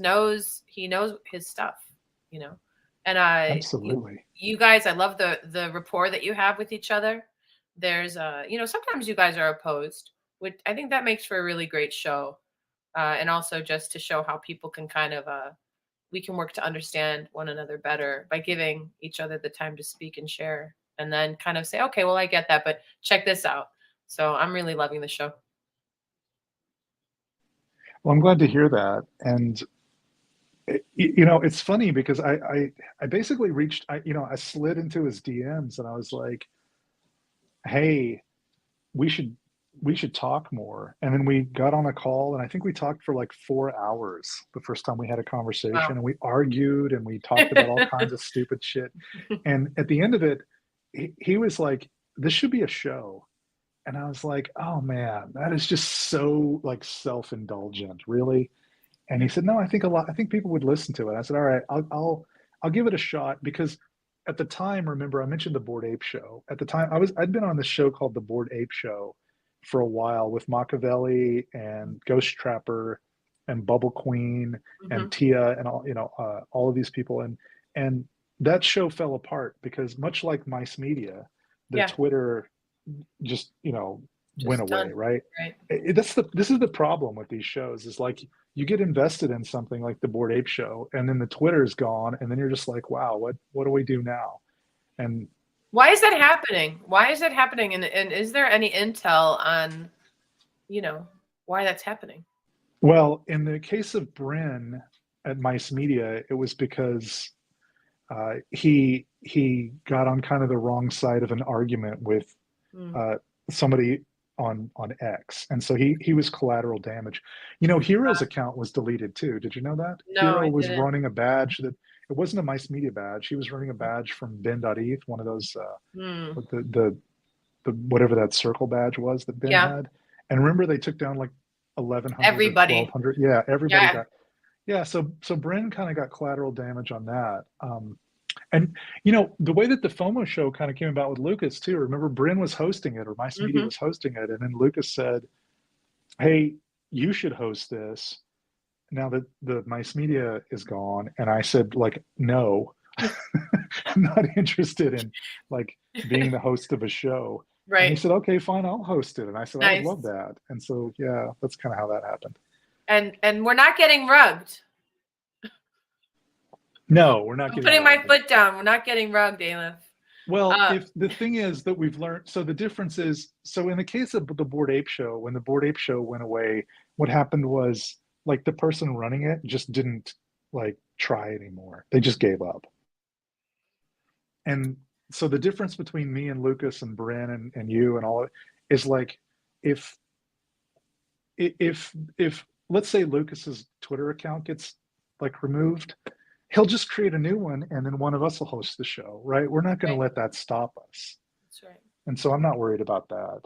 stuff, you know. And absolutely. you guys, I love the rapport that you have with each other. There's sometimes you guys are opposed, which I think that makes for a really great show, and also just to show how people can kind of we can work to understand one another better by giving each other the time to speak and share, and then kind of say, okay, well, I get that, but check this out. So I'm really loving the show. Well, I'm glad to hear that. And it's funny because I basically reached, I slid into his DMs and I was like, hey, we should we should talk more. And then we got on a call and I think we talked for like 4 hours the first time we had a conversation, Wow. and we argued and we talked about all kinds of stupid shit. And at the end of it, he was like, this should be a show. And I was like, oh man, that is just so like self-indulgent, really. And he said, no, I think people would listen to it. I said, all right, I'll give it a shot, because at the time, remember, I mentioned the Bored Ape Show. At the time, I'd been on this show called the Bored Ape Show for a while with Machiavelli and Ghost Trapper and Bubble Queen Hmm. and Tia and all of these people. And that show fell apart because, much like Mice Media, the Yeah, Twitter just went just away, done. right? Right. This is the problem with these shows, is like you get invested in something like the Bored Ape Show, and then the Twitter is gone, and then you're just like, wow, what do we do now? And Why is that happening? Why is that happening? And is there any intel on, you know, why that's happening? well, in the case of Bryn at Mice Media, it was because he got on kind of the wrong side of an argument with Mm. uh, somebody on X, and so he was collateral damage. Hero's account was deleted too. Did you know that? No, Hero I was didn't. running a badge that, it wasn't a Mice Media badge. He was running a badge from Ben.eth, one of those Mm. with the whatever that circle badge was that Ben Yeah, had. And remember, they took down like 1,100 or everybody. 1,200. Yeah, everybody Yeah. got. Yeah, so Bryn kind of got collateral damage on that. And the way that the FOMO show kind of came about with Lucas too. Remember, Bryn was hosting it, or Mice Media Hmm. was hosting it, and then Lucas said, "Hey, you should host this now that the Mice Media is gone." And I said, like, no, I'm not interested in like being the host of a show. And he Right. said, okay, fine, I'll host it. And I said, I would love Nice. that. And so yeah, that's kind of how that happened. And we're not getting rugged. No, we're not I'm getting putting my rugged. foot down. We're not getting rugged, Aleph. Well, Uh, if the thing is that we've learned, so the difference is, so in the case of the Bored Ape Show, when the Bored Ape Show went away, what happened was like the person running it just didn't like try anymore. They just gave up. And so the difference between me and Lucas and Bryn and you and all of it is like, if if let's say Lucas's Twitter account gets like removed, he'll just create a new one, and then one of us will host the show, right? We're not going to right. let that stop us. That's right. And so I'm not worried about that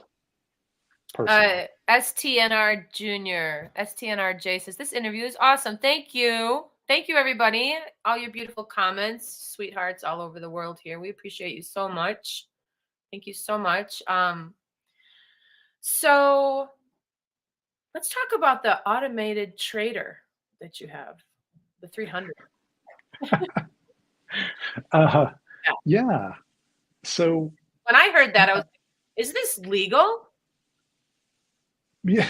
personally. STNR Junior, STNRJ says this interview is awesome. Thank you. thank you, everybody. All your beautiful comments, sweethearts all over the world here. We appreciate you so much. Thank you so much. So let's talk about the automated trader that you have, the 300. Uh, Yeah. yeah. So When I heard that, I was, is this legal? yeah.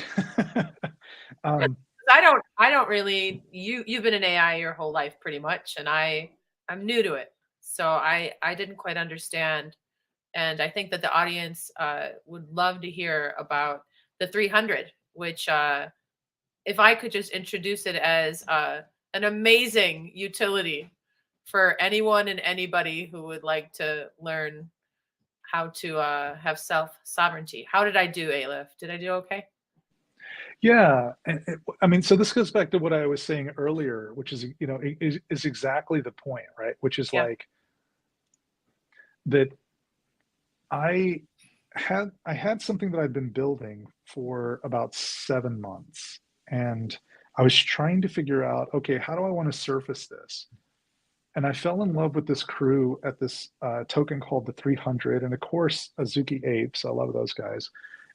um, I don't really, you've been in AI your whole life pretty much, and I'm new to it. So I didn't quite understand. And I think that the audience would love to hear about the 300, which if I could just introduce it as an amazing utility for anyone and anybody who would like to learn how to have self-sovereignty. How did I do, Aleph? Did I do okay? yeah. And I mean, so this goes back to what I was saying earlier, which is, is exactly the point, right? Which is Yeah. like that I had something that I'd been building for about 7 months, and I was trying to figure out, okay, how do I want to surface this? And I fell in love with this crew at this token called the 300, and of course, Azuki Apes. I love those guys.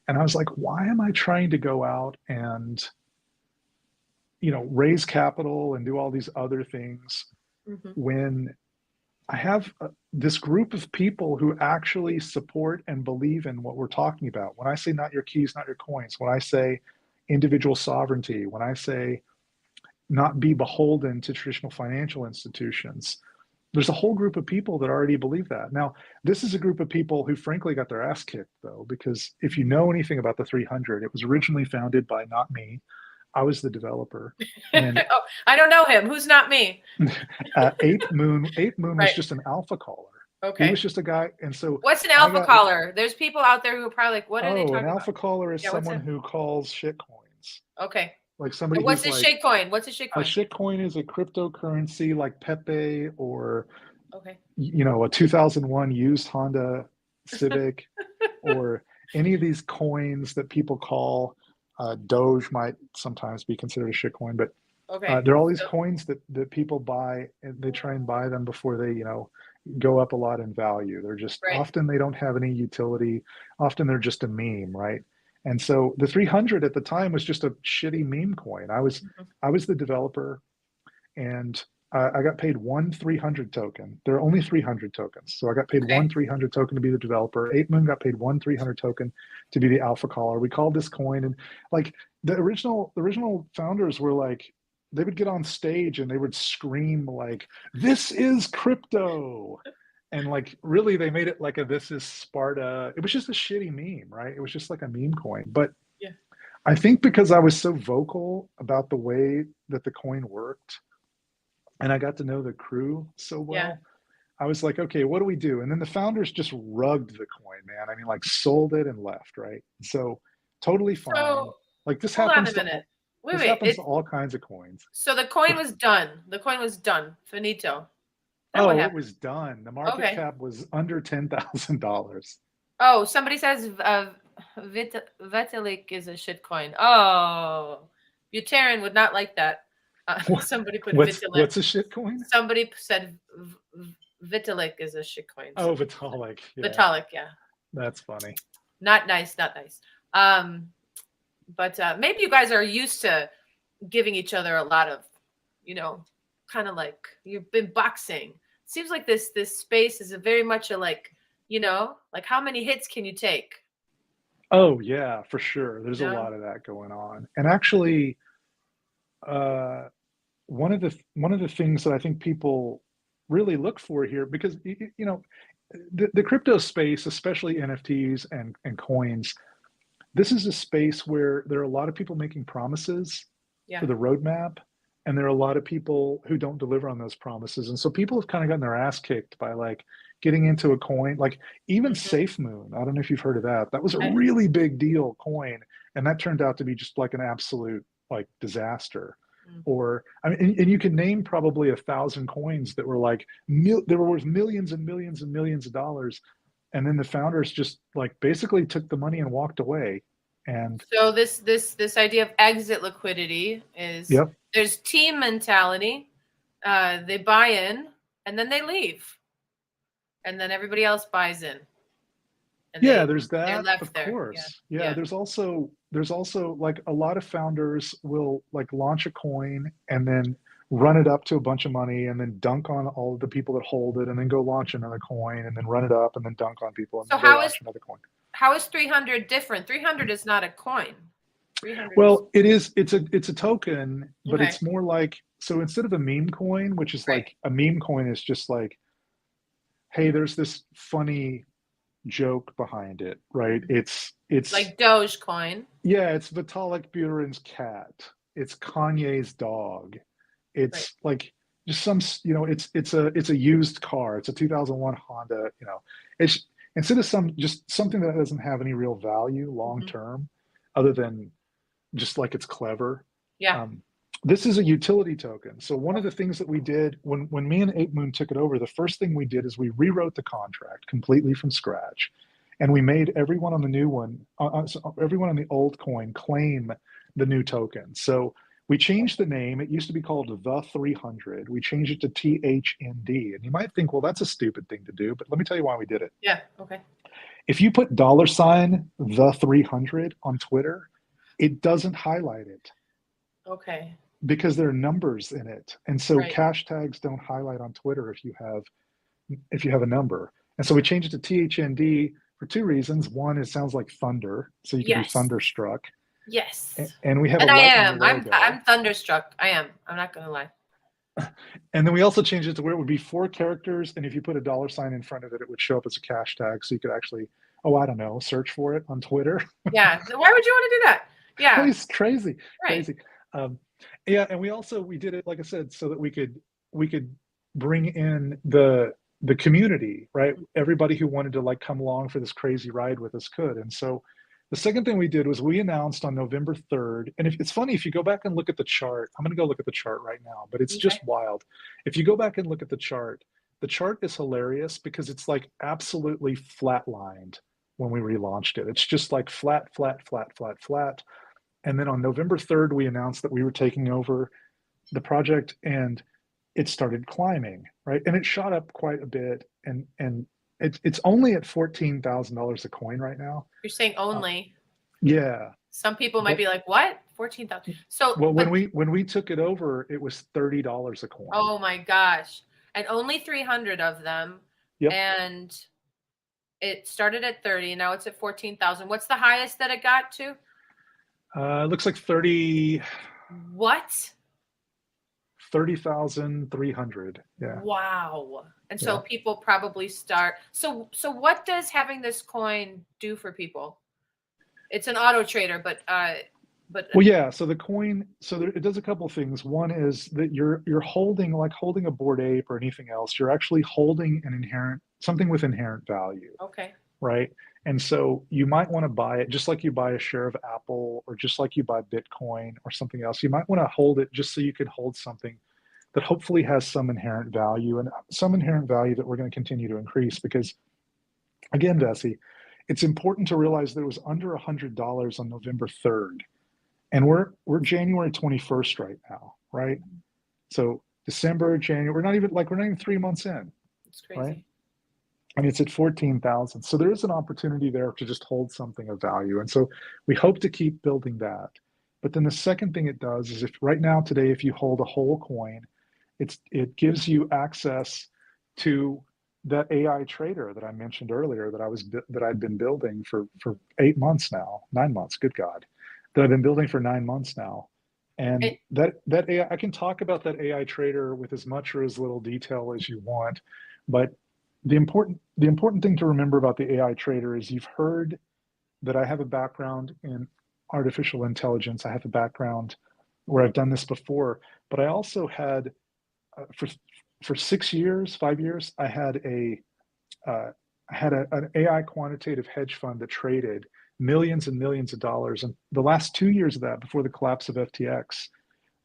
And I was like, why am I trying to go out and raise capital and do all these other things Hmm. when I have this group of people who actually support and believe in what we're talking about? When I say not your keys, not your coins, when I say individual sovereignty, when I say not be beholden to traditional financial institutions, there's a whole group of people that already believe that. Now, this is a group of people who frankly got their ass kicked, though, because if you know anything about the 300, it was originally founded by not me. I was the developer. And Oh, I don't know him. Who's not me? Ape Moon was Right. just an alpha caller. He was Okay. just a guy. And so What's an I alpha got, caller? There's people out there who are probably like, what are they oh, an talking about? alpha caller is Yeah, what's someone it? who calls shit coins. Okay. Like somebody What's who's a like, shitcoin? What's a a shitcoin? shit coin is a cryptocurrency like Pepe or Okay. a 2001 used Honda Civic or any of these coins that people call Doge might sometimes be considered a shitcoin, but Okay. there are all these So, coins that people buy and they try and buy them before they, go up a lot in value. They're just right. often they don't have any utility. Often they're just a meme, right? And so the 300 at the time was just a shitty meme coin. I was Mhm. I was the developer, and I got paid one 300 token. There are only 300 tokens. So I got paid Okay. one 300 token to be the developer. 8moon got paid one 300 token to be the alpha caller. We called this coin, and like the original founders were like, they would get on stage and they would scream like, "This is crypto." And like really they made it like a "This is Sparta." It was just a shitty meme, right? It was just like a meme coin. But Yeah. I think because I was so vocal about the way that the coin worked, and I got to know the crew so Yeah. well, I was like, okay, what do we do? And then the founders just rugged the coin, man. I mean, like sold it and left, right? So totally fine. So Like hold on a minute. Wait, this wait. happens to all kinds of coins. So the coin The, was done. The coin was done. Finito. Then what oh, it happened? was done. The market Okay. cap was under $10,000. Oh, somebody says Vitalik is a shitcoin. Oh, Buterin would not like that. Somebody put Vitalik. What's a shit coin? Somebody said Vitalik is a shitcoin. Oh, Vitalik. Yeah, Vitalik, yeah. that's funny. Not nice, not nice. But maybe you guys are used to giving each other a lot of, kind of like you've been boxing. Seems like this space is a very much a like, like how many hits can you take? Oh yeah, for sure. There's a Yeah. lot of that going on. And actually, uh, one of the things that I think people really look for here, because the crypto space, especially NFTs and coins, this is a space where there are a lot of people making promises Yeah. for the roadmap, and there are a lot of people who don't deliver on those promises. And so people have kind of gotten their ass kicked by like getting into a coin, like even Mhm. SafeMoon. I don't know if you've heard of that. That was a I- really big deal coin, and that turned out to be just like an absolute like disaster. mm. Or I mean, and you can name probably 1,000 coins that were like they were worth millions and millions and millions of dollars, and then the founders just like basically took the money and walked away. And So this idea of exit liquidity is yep, there's team mentality, They buy in and then they leave, and then everybody else buys in, and Yeah, there's they're that, left of there. Yeah, course. Yeah, yeah. there's also like a lot of founders will like launch a coin and then run it up to a bunch of money and then dunk on all of the people that hold it and then go launch another coin and then run it up and then dunk on people and So then go launch another coin. how is 300 different? 300 is not a coin. 300 is Well, it's a token, but okay. it's more like, so instead of a meme coin, which is Right. like a meme coin is just like, hey, there's this funny joke behind it, right? Mhm. It's Like Dogecoin. yeah, it's Vitalik Buterin's cat. It's Kanye's dog. Right. It's like just some, it's a used car. It's a 2001 Honda, It's instead of just something that doesn't have any real value long Hmm. term other than just like it's clever. Yeah. Um, this is a utility token. So one of the Okay. things that we did when me and Ape Moon took it over, the first thing we did is we rewrote the contract completely from scratch, and we made everyone on the new one, so everyone on the old coin claim the new token. So we changed the name. It used to be called the 300. We changed it to THND. And you might think, well, that's a stupid thing to do, but let me tell you why we did it. Yeah. Okay. If you put $ the 300 on Twitter, it doesn't highlight it Okay. because there are numbers in it. And so Right. cash tags don't highlight on Twitter if you have a number. And so we changed it to THND for two reasons. One, it sounds like thunder, so you could be Yes. thunderstruck. Yes. And we have a And I lightning am. logo. I'm thunderstruck. I am. I'm not gonna lie. And then we also changed it to where it would be 4 characters. And if you put a $ in front of it, it would show up as a cash tag. So you could actually, oh, I don't know, search for it on Twitter. Yeah. Why would you want to do that? Yeah. It's crazy, Right. crazy. Um, yeah, and we did it, like I said, so that we could bring in the community, right? Everybody who wanted to like come along for this crazy ride with us could. And so the second thing we did was we announced on November 3rd, and if it's funny, if you go back and look at the chart, I'm going to go look at the chart right now, but it's Okay. just wild. If you go back and look at the chart is hilarious because it's like absolutely flatlined when we relaunched it. It's just like flat, flat, flat, flat, flat. And then on November 3rd, we announced that we were taking over the project and it started climbing, right? And it shot up quite a bit. And it's only at $14,000 a coin right now. You're saying Uh, only. yeah. Some people might But be like, "What? 14,000?" So, well, when but we took it over, it was $30 a coin. oh my gosh. And only 300 of them, Yep. and it started at 30, now it's at 14,000. What's the highest that it got to? It looks like 30, What? 30,300. Yeah. Wow. And so Yeah. people probably start. So what does having this coin do for people? It's an auto trader, but Well, yeah. So the coin, it does a couple of things. One is that you're holding like holding a Bored Ape or anything else. You're actually holding something with inherent value, okay. right? And so you might want to buy it just like you buy a share of Apple or just like you buy Bitcoin or something else. You might want to hold it just so you can hold something that hopefully has some inherent value and some inherent value that we're going to continue to increase because again, Vessy, it's important to realize that it was under $100 on November 3rd and we're January 21st right now, right? So December, January, we're not even 3 months in, It's right? crazy. And it's at 14,000. So there is an opportunity there to just hold something of value. And so we hope to keep building that. But then the second thing it does is if right now today, if you hold a whole coin, it gives you access to that AI trader that I mentioned earlier that I'd been building for 8 months now, 9 months, good God, that I've been building for 9 months now. And It, that AI, I can talk about that AI trader with as much or as little detail as you want, but the important thing to remember about the AI trader is you've heard that I have a background in artificial intelligence. I have a background where I've done this before, but I also had for 6 years, 5 years, an AI quantitative hedge fund that traded millions and millions of dollars. And the last 2 years of that, before the collapse of FTX,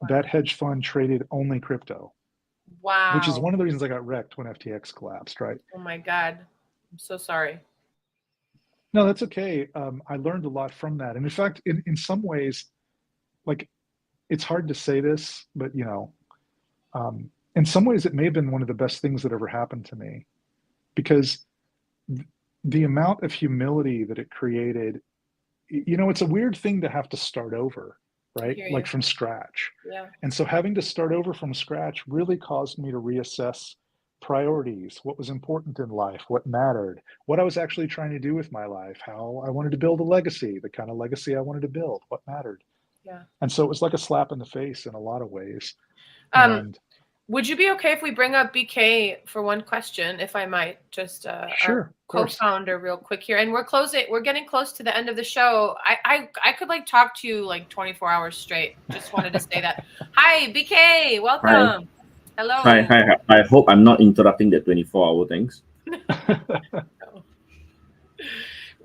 that wow. hedge fund traded only crypto, which is Wow. one of the reasons I got wrecked when FTX collapsed, right? Oh my God. I'm so sorry. No, that's okay. I learned a lot from that. And in fact, in some ways, like it's hard to say this, but in some ways, it may have been one of the best things that ever happened to me, because the amount of humility that it created, it's a weird thing to have to start over, I right? hear Like you. from scratch. Yeah. And so having to start over from scratch really caused me to reassess priorities, what was important in life, what mattered, what I was actually trying to do with my life, how I wanted to build a legacy, the kind of legacy I wanted to build, what mattered. Yeah. And so it was like a slap in the face in a lot of ways. Um, And would you be okay if we bring up BK for one question, if I might, just our sure, of course. co-founder real quick here? And we're getting close to the end of the show. I could like talk to you like 24 hours straight. Just wanted to say that. Hi, BK, Hi. welcome. Hello. Hi. I hope I'm not interrupting the 24-hour things.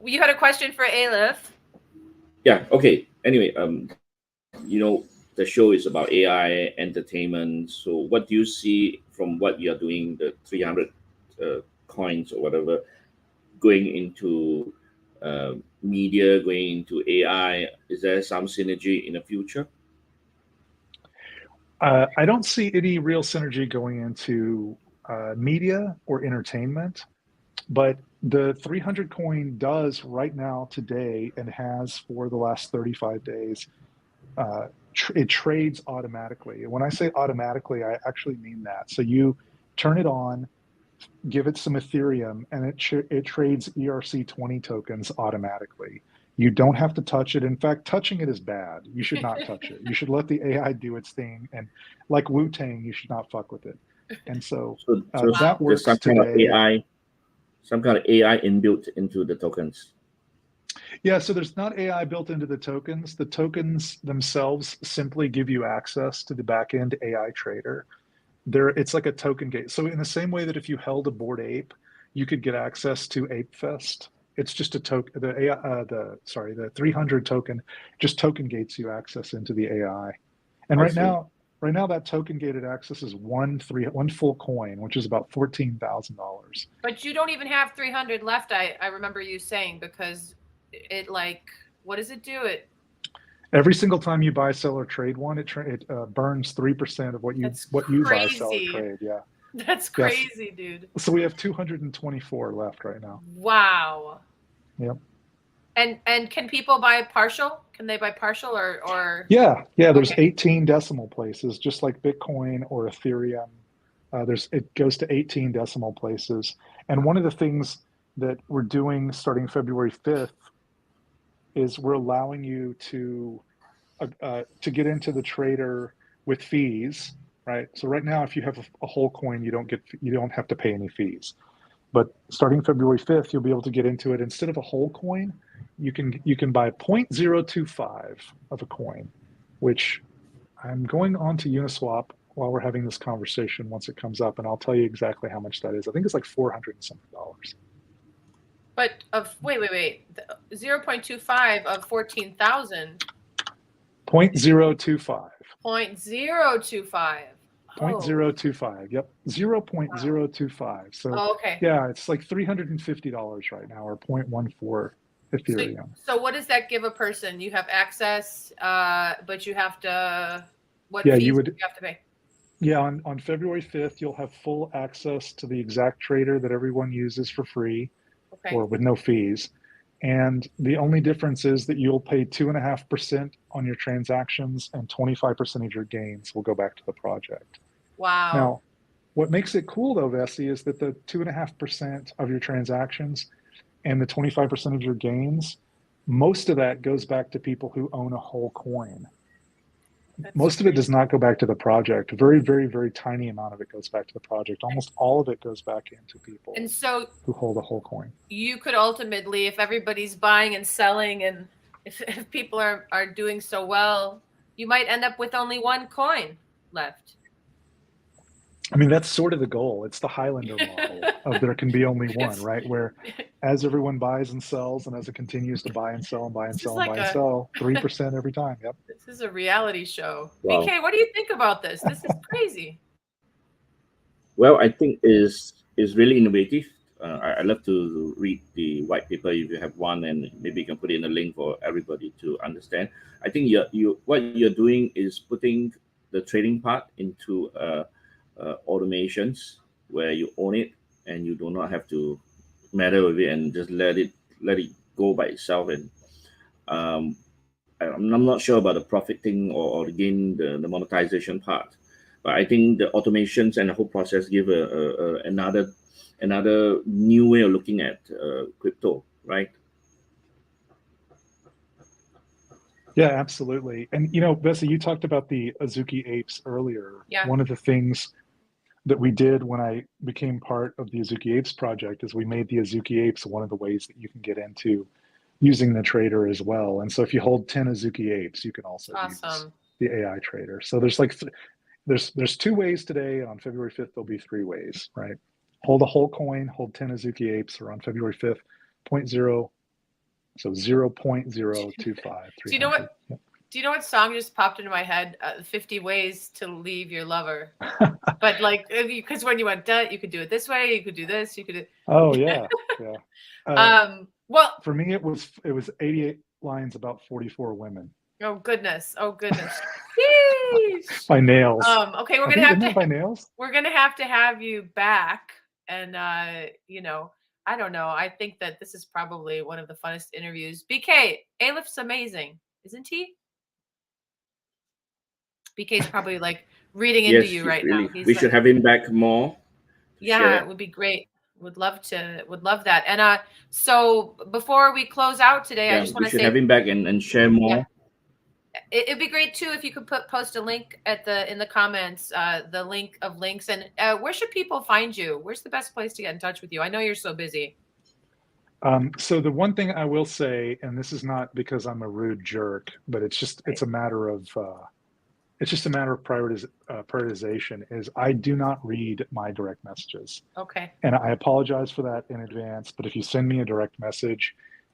You had a question for Aleph. Yeah. Okay. Anyway, the show is about AI entertainment. So, what do you see from what you are doing, the 300 coins or whatever, going into media, going into AI? Is there some synergy in the future? I don't see any real synergy going into media or entertainment, but the 300 coin does right now today, and has for the last 35 days. It trades automatically. And when I say automatically, I actually mean that. So you turn it on, give it some Ethereum, and it trades ERC20 tokens automatically. You don't have to touch it. In fact, touching it is bad. You should not touch it. You should let the AI do its thing. And like Wu-Tang, you should not fuck with it. And so So that there's works today. some kind of AI inbuilt into the tokens. Yeah, so there's not AI built into the tokens. The tokens themselves simply give you access to the backend AI trader. It's like a token gate. So in the same way that if you held a Bored Ape, you could get access to Ape Fest. It's just a token. The 300 token just token gates you access into the AI. And I right see. now that token gated access is one full coin, which is about $14,000. But you don't even have 300 left. I remember you saying, because it like, what does it do? Every single time you buy, sell, or trade one, it burns 3% of what you That's buy, sell, or crazy. trade. Yeah. That's Yes. crazy, dude. So we have 224 left right now. Wow. Yep. And can people buy partial? Can they buy partial or? Yeah. There's Okay. 18 decimal places, just like Bitcoin or Ethereum. It goes to 18 decimal places. And one of the things that we're doing starting February 5th is we're allowing you to get into the trader with fees, right? So right now, if you have a whole coin, you don't have to pay any fees. But starting February 5th, you'll be able to get into it. Instead of a whole coin, you can buy 0.025 of a coin, which I'm going on to Uniswap while we're having this conversation once it comes up, and I'll tell you exactly how much that is. I think it's like $400 and something. But wait. 0.25 of 14,000. 0.025. 0.025. 0.025. Yep. 0.025. So okay. yeah, it's like $350 right now, or 0.14 Ethereum. So what does that give a person? You have access, but you have to, what Yeah, fees you do you have to pay? Yeah, on February 5th, you'll have full access to the exact trader that everyone uses for free, Okay. or with no fees. And the only difference is that you'll pay 2.5% on your transactions, and 25% of your gains will go back to the project. Wow. Now, what makes it cool though, Vessy, is that the 2.5% of your transactions and the 25% of your gains, most of that goes back to people who own a whole coin. Most of it does not go back to the project. Very, very, very tiny amount of it goes back to the project. Almost all of it goes back into people And so who hold a whole coin. You could ultimately, if everybody's buying and selling, and if people are doing so well, you might end up with only one coin left. I mean, that's sort of the goal. It's the Highlander model of there can be only one, right? Where as everyone buys and sells, and as it continues to buy and sell and buy and sell and buy and sell, 3% every time. Yep. This is a reality show. Wow. BK, what do you think about this? This is crazy. Well, I think is really innovative. I'd love to read the white paper if you have one, and maybe you can put in a link for everybody to understand. I think what you're doing is putting the trading part into automations where you own it and you do not have to meddle with it and just let it go by itself. And I'm not sure about the profit thing or again the monetization part, but I think the automations and the whole process give another new way of looking at crypto, right? Yeah, absolutely. And Vessy, you talked about the Azuki apes earlier. Yeah. One of the things that we did when I became part of the Azuki Apes project is we made the Azuki Apes one of the ways that you can get into using the trader as well. And so if you hold 10 Azuki Apes, you can also use the AI trader. So there's like there's 2 ways today. On February 5th, there'll be 3 ways, right? Hold a whole coin, hold 10 Azuki Apes, or on February 5th, 0.0, so 0.025. Do you know what? Yep. Do you know what song just popped into my head? 50 Ways to Leave Your Lover. But like, because when you went, you could do it this way, you could do this, you could do. Oh yeah, yeah. Well, for me, it was 88 lines about 44 women. Oh goodness! Oh goodness! By Nails. Okay, we're gonna have to by Nails. We're gonna have to have you back, and I don't know. I think that this is probably one of the funnest interviews. BK, Aleph's amazing, isn't he? BK's probably like reading into you right now. We should have him back more. Yeah, it would be great. Would love that. And so before we close out today, I just want to say we should have him back and share more. Yeah. It'd be great too if you could post a link in the comments, the link of links. And where should people find you? Where's the best place to get in touch with you? I know you're so busy. So the one thing I will say, and this is not because I'm a rude jerk, but it's a matter of prioritization, is I do not read my direct messages. Okay. And I apologize for that in advance, but if you send me a direct message,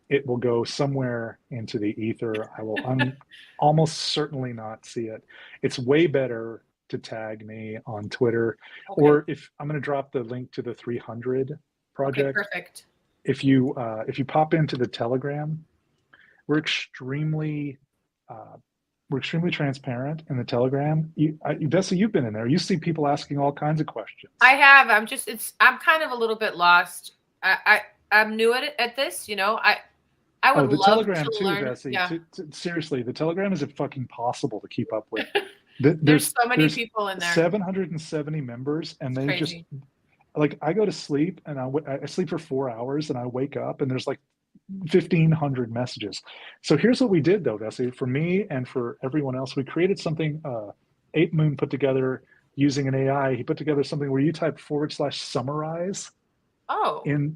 it will go somewhere into the ether. I will almost certainly not see it. It's way better to tag me on Twitter, or if I'm going to drop the link to the 300 project. Okay, perfect. If you pop into the Telegram, we're extremely transparent in the Telegram. Vessy, you've been in there. You see people asking all kinds of questions. I have. I'm kind of a little bit lost. I'm new at this. I would the love Telegram to too, learn. Vessy. Yeah. Seriously, the Telegram is fucking impossible to keep up with. There's so many people in there. 770 members, and they just like, I go to sleep and I sleep for 4 hours and I wake up and there's like 1,500 messages. So here's what we did though, Vessy, for me and for everyone else. We created something Ape Moon put together using an AI. He put together something where you type /summarize in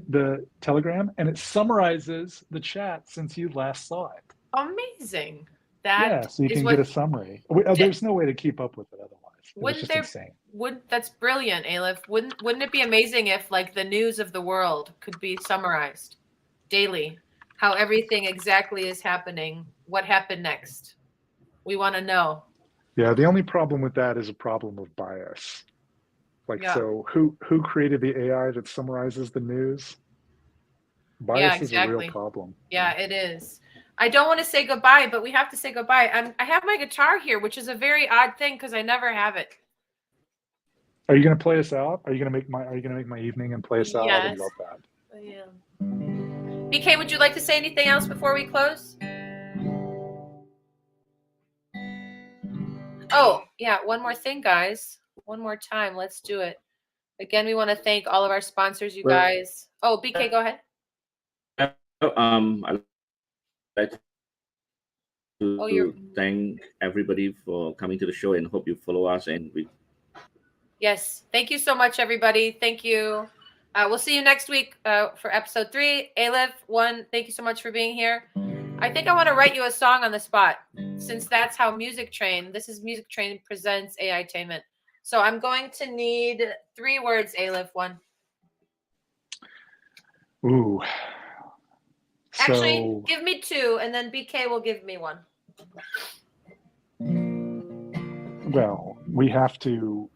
the Telegram, and it summarizes the chat since you last saw it. Amazing. So you can get a summary. There's no way to keep up with it otherwise. Insane. That's brilliant, Aleph. Wouldn't it be amazing if like the news of the world could be summarized daily? How everything exactly is happening, what happened next. We want to know. Yeah, the only problem with that is a problem of bias. So who created the AI that summarizes the news? Bias is a real problem. Yeah, it is. I don't want to say goodbye, but we have to say goodbye. I have my guitar here, which is a very odd thing because I never have it. Are you going to play us out? Are you going to make my evening and play us out? I would love that. Yeah. BK, would you like to say anything else before we close? Oh, yeah, one more thing, guys. One more time. Let's do it. Again, we want to thank all of our sponsors, you guys. Oh, BK, go ahead. I'd like to thank everybody for coming to the show and hope you follow us. Yes. Thank you so much, everybody. Thank you. We'll see you next week for episode 3. AlephOne, thank you so much for being here. I think I want to write you a song on the spot, since that's how this is Music Train presents AI-TAINMENT. So I'm going to need 3 words, AlephOne. Ooh. Actually, give me 2, and then BK will give me 1. Well, we have to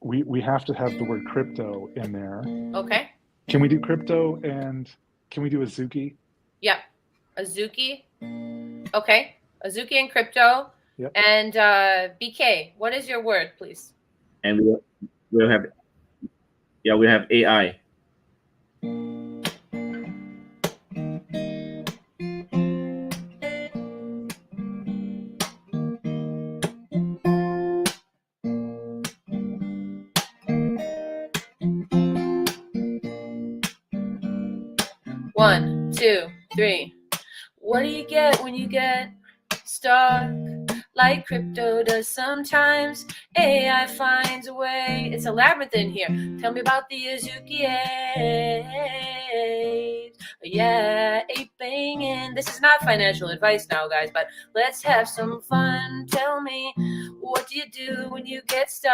have the word crypto in there. Okay. Can we do crypto, and can we do Azuki? Yep. Azuki. Okay. Azuki and crypto. Yep. And BK, what is your word, please? And we'll have, yeah, we have AI. One, two, three. What do you get when you get stuck? Like crypto does sometimes. AI finds a way. It's a labyrinth in here. Tell me about the Azuki apes. Yeah, aping in. This is not financial advice now, guys, but let's have some fun. Tell me, what do you do when you get stuck?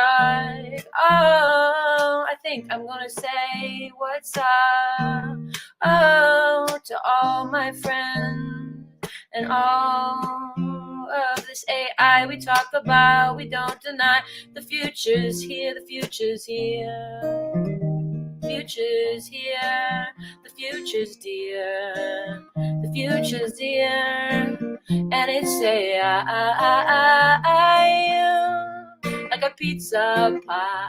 Oh, I think I'm gonna say what's up. Oh, to all my friends and all of this AI we talk about, we don't deny. The future's here, the future's here. Future's here, the future's dear. The future's dear, and it's AI, like a pizza pie.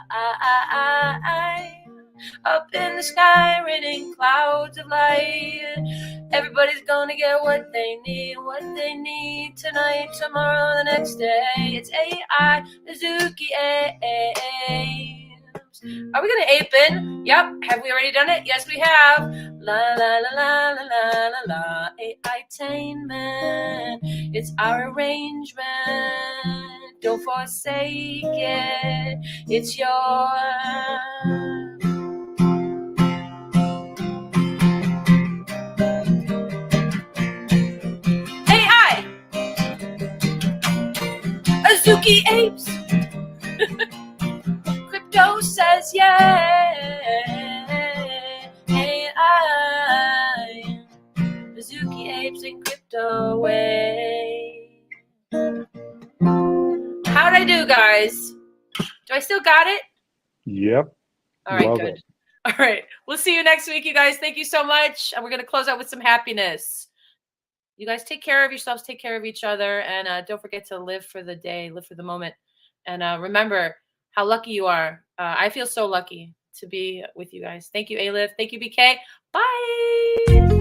Up in the sky, raining clouds of light. Everybody's gonna get what they need tonight, tomorrow, the next day. It's AI, Azuki apes. Are we gonna ape in? Yep. Have we already done it? Yes, we have. La la la la la la la la. AI-TAINMENT. It's our arrangement. Don't forsake it. It's yours. Azuki apes. Crypto says yeah. AI. Azuki apes in crypto way. How'd I do, guys? Do I still got it? Yep. All right, Love good. it. All right. We'll see you next week, you guys. Thank you so much. And we're going to close out with some happiness. You guys take care of yourselves, take care of each other, and don't forget to live for the day, live for the moment. And remember how lucky you are. I feel so lucky to be with you guys. Thank you, Aleph. Thank you, BK. Bye.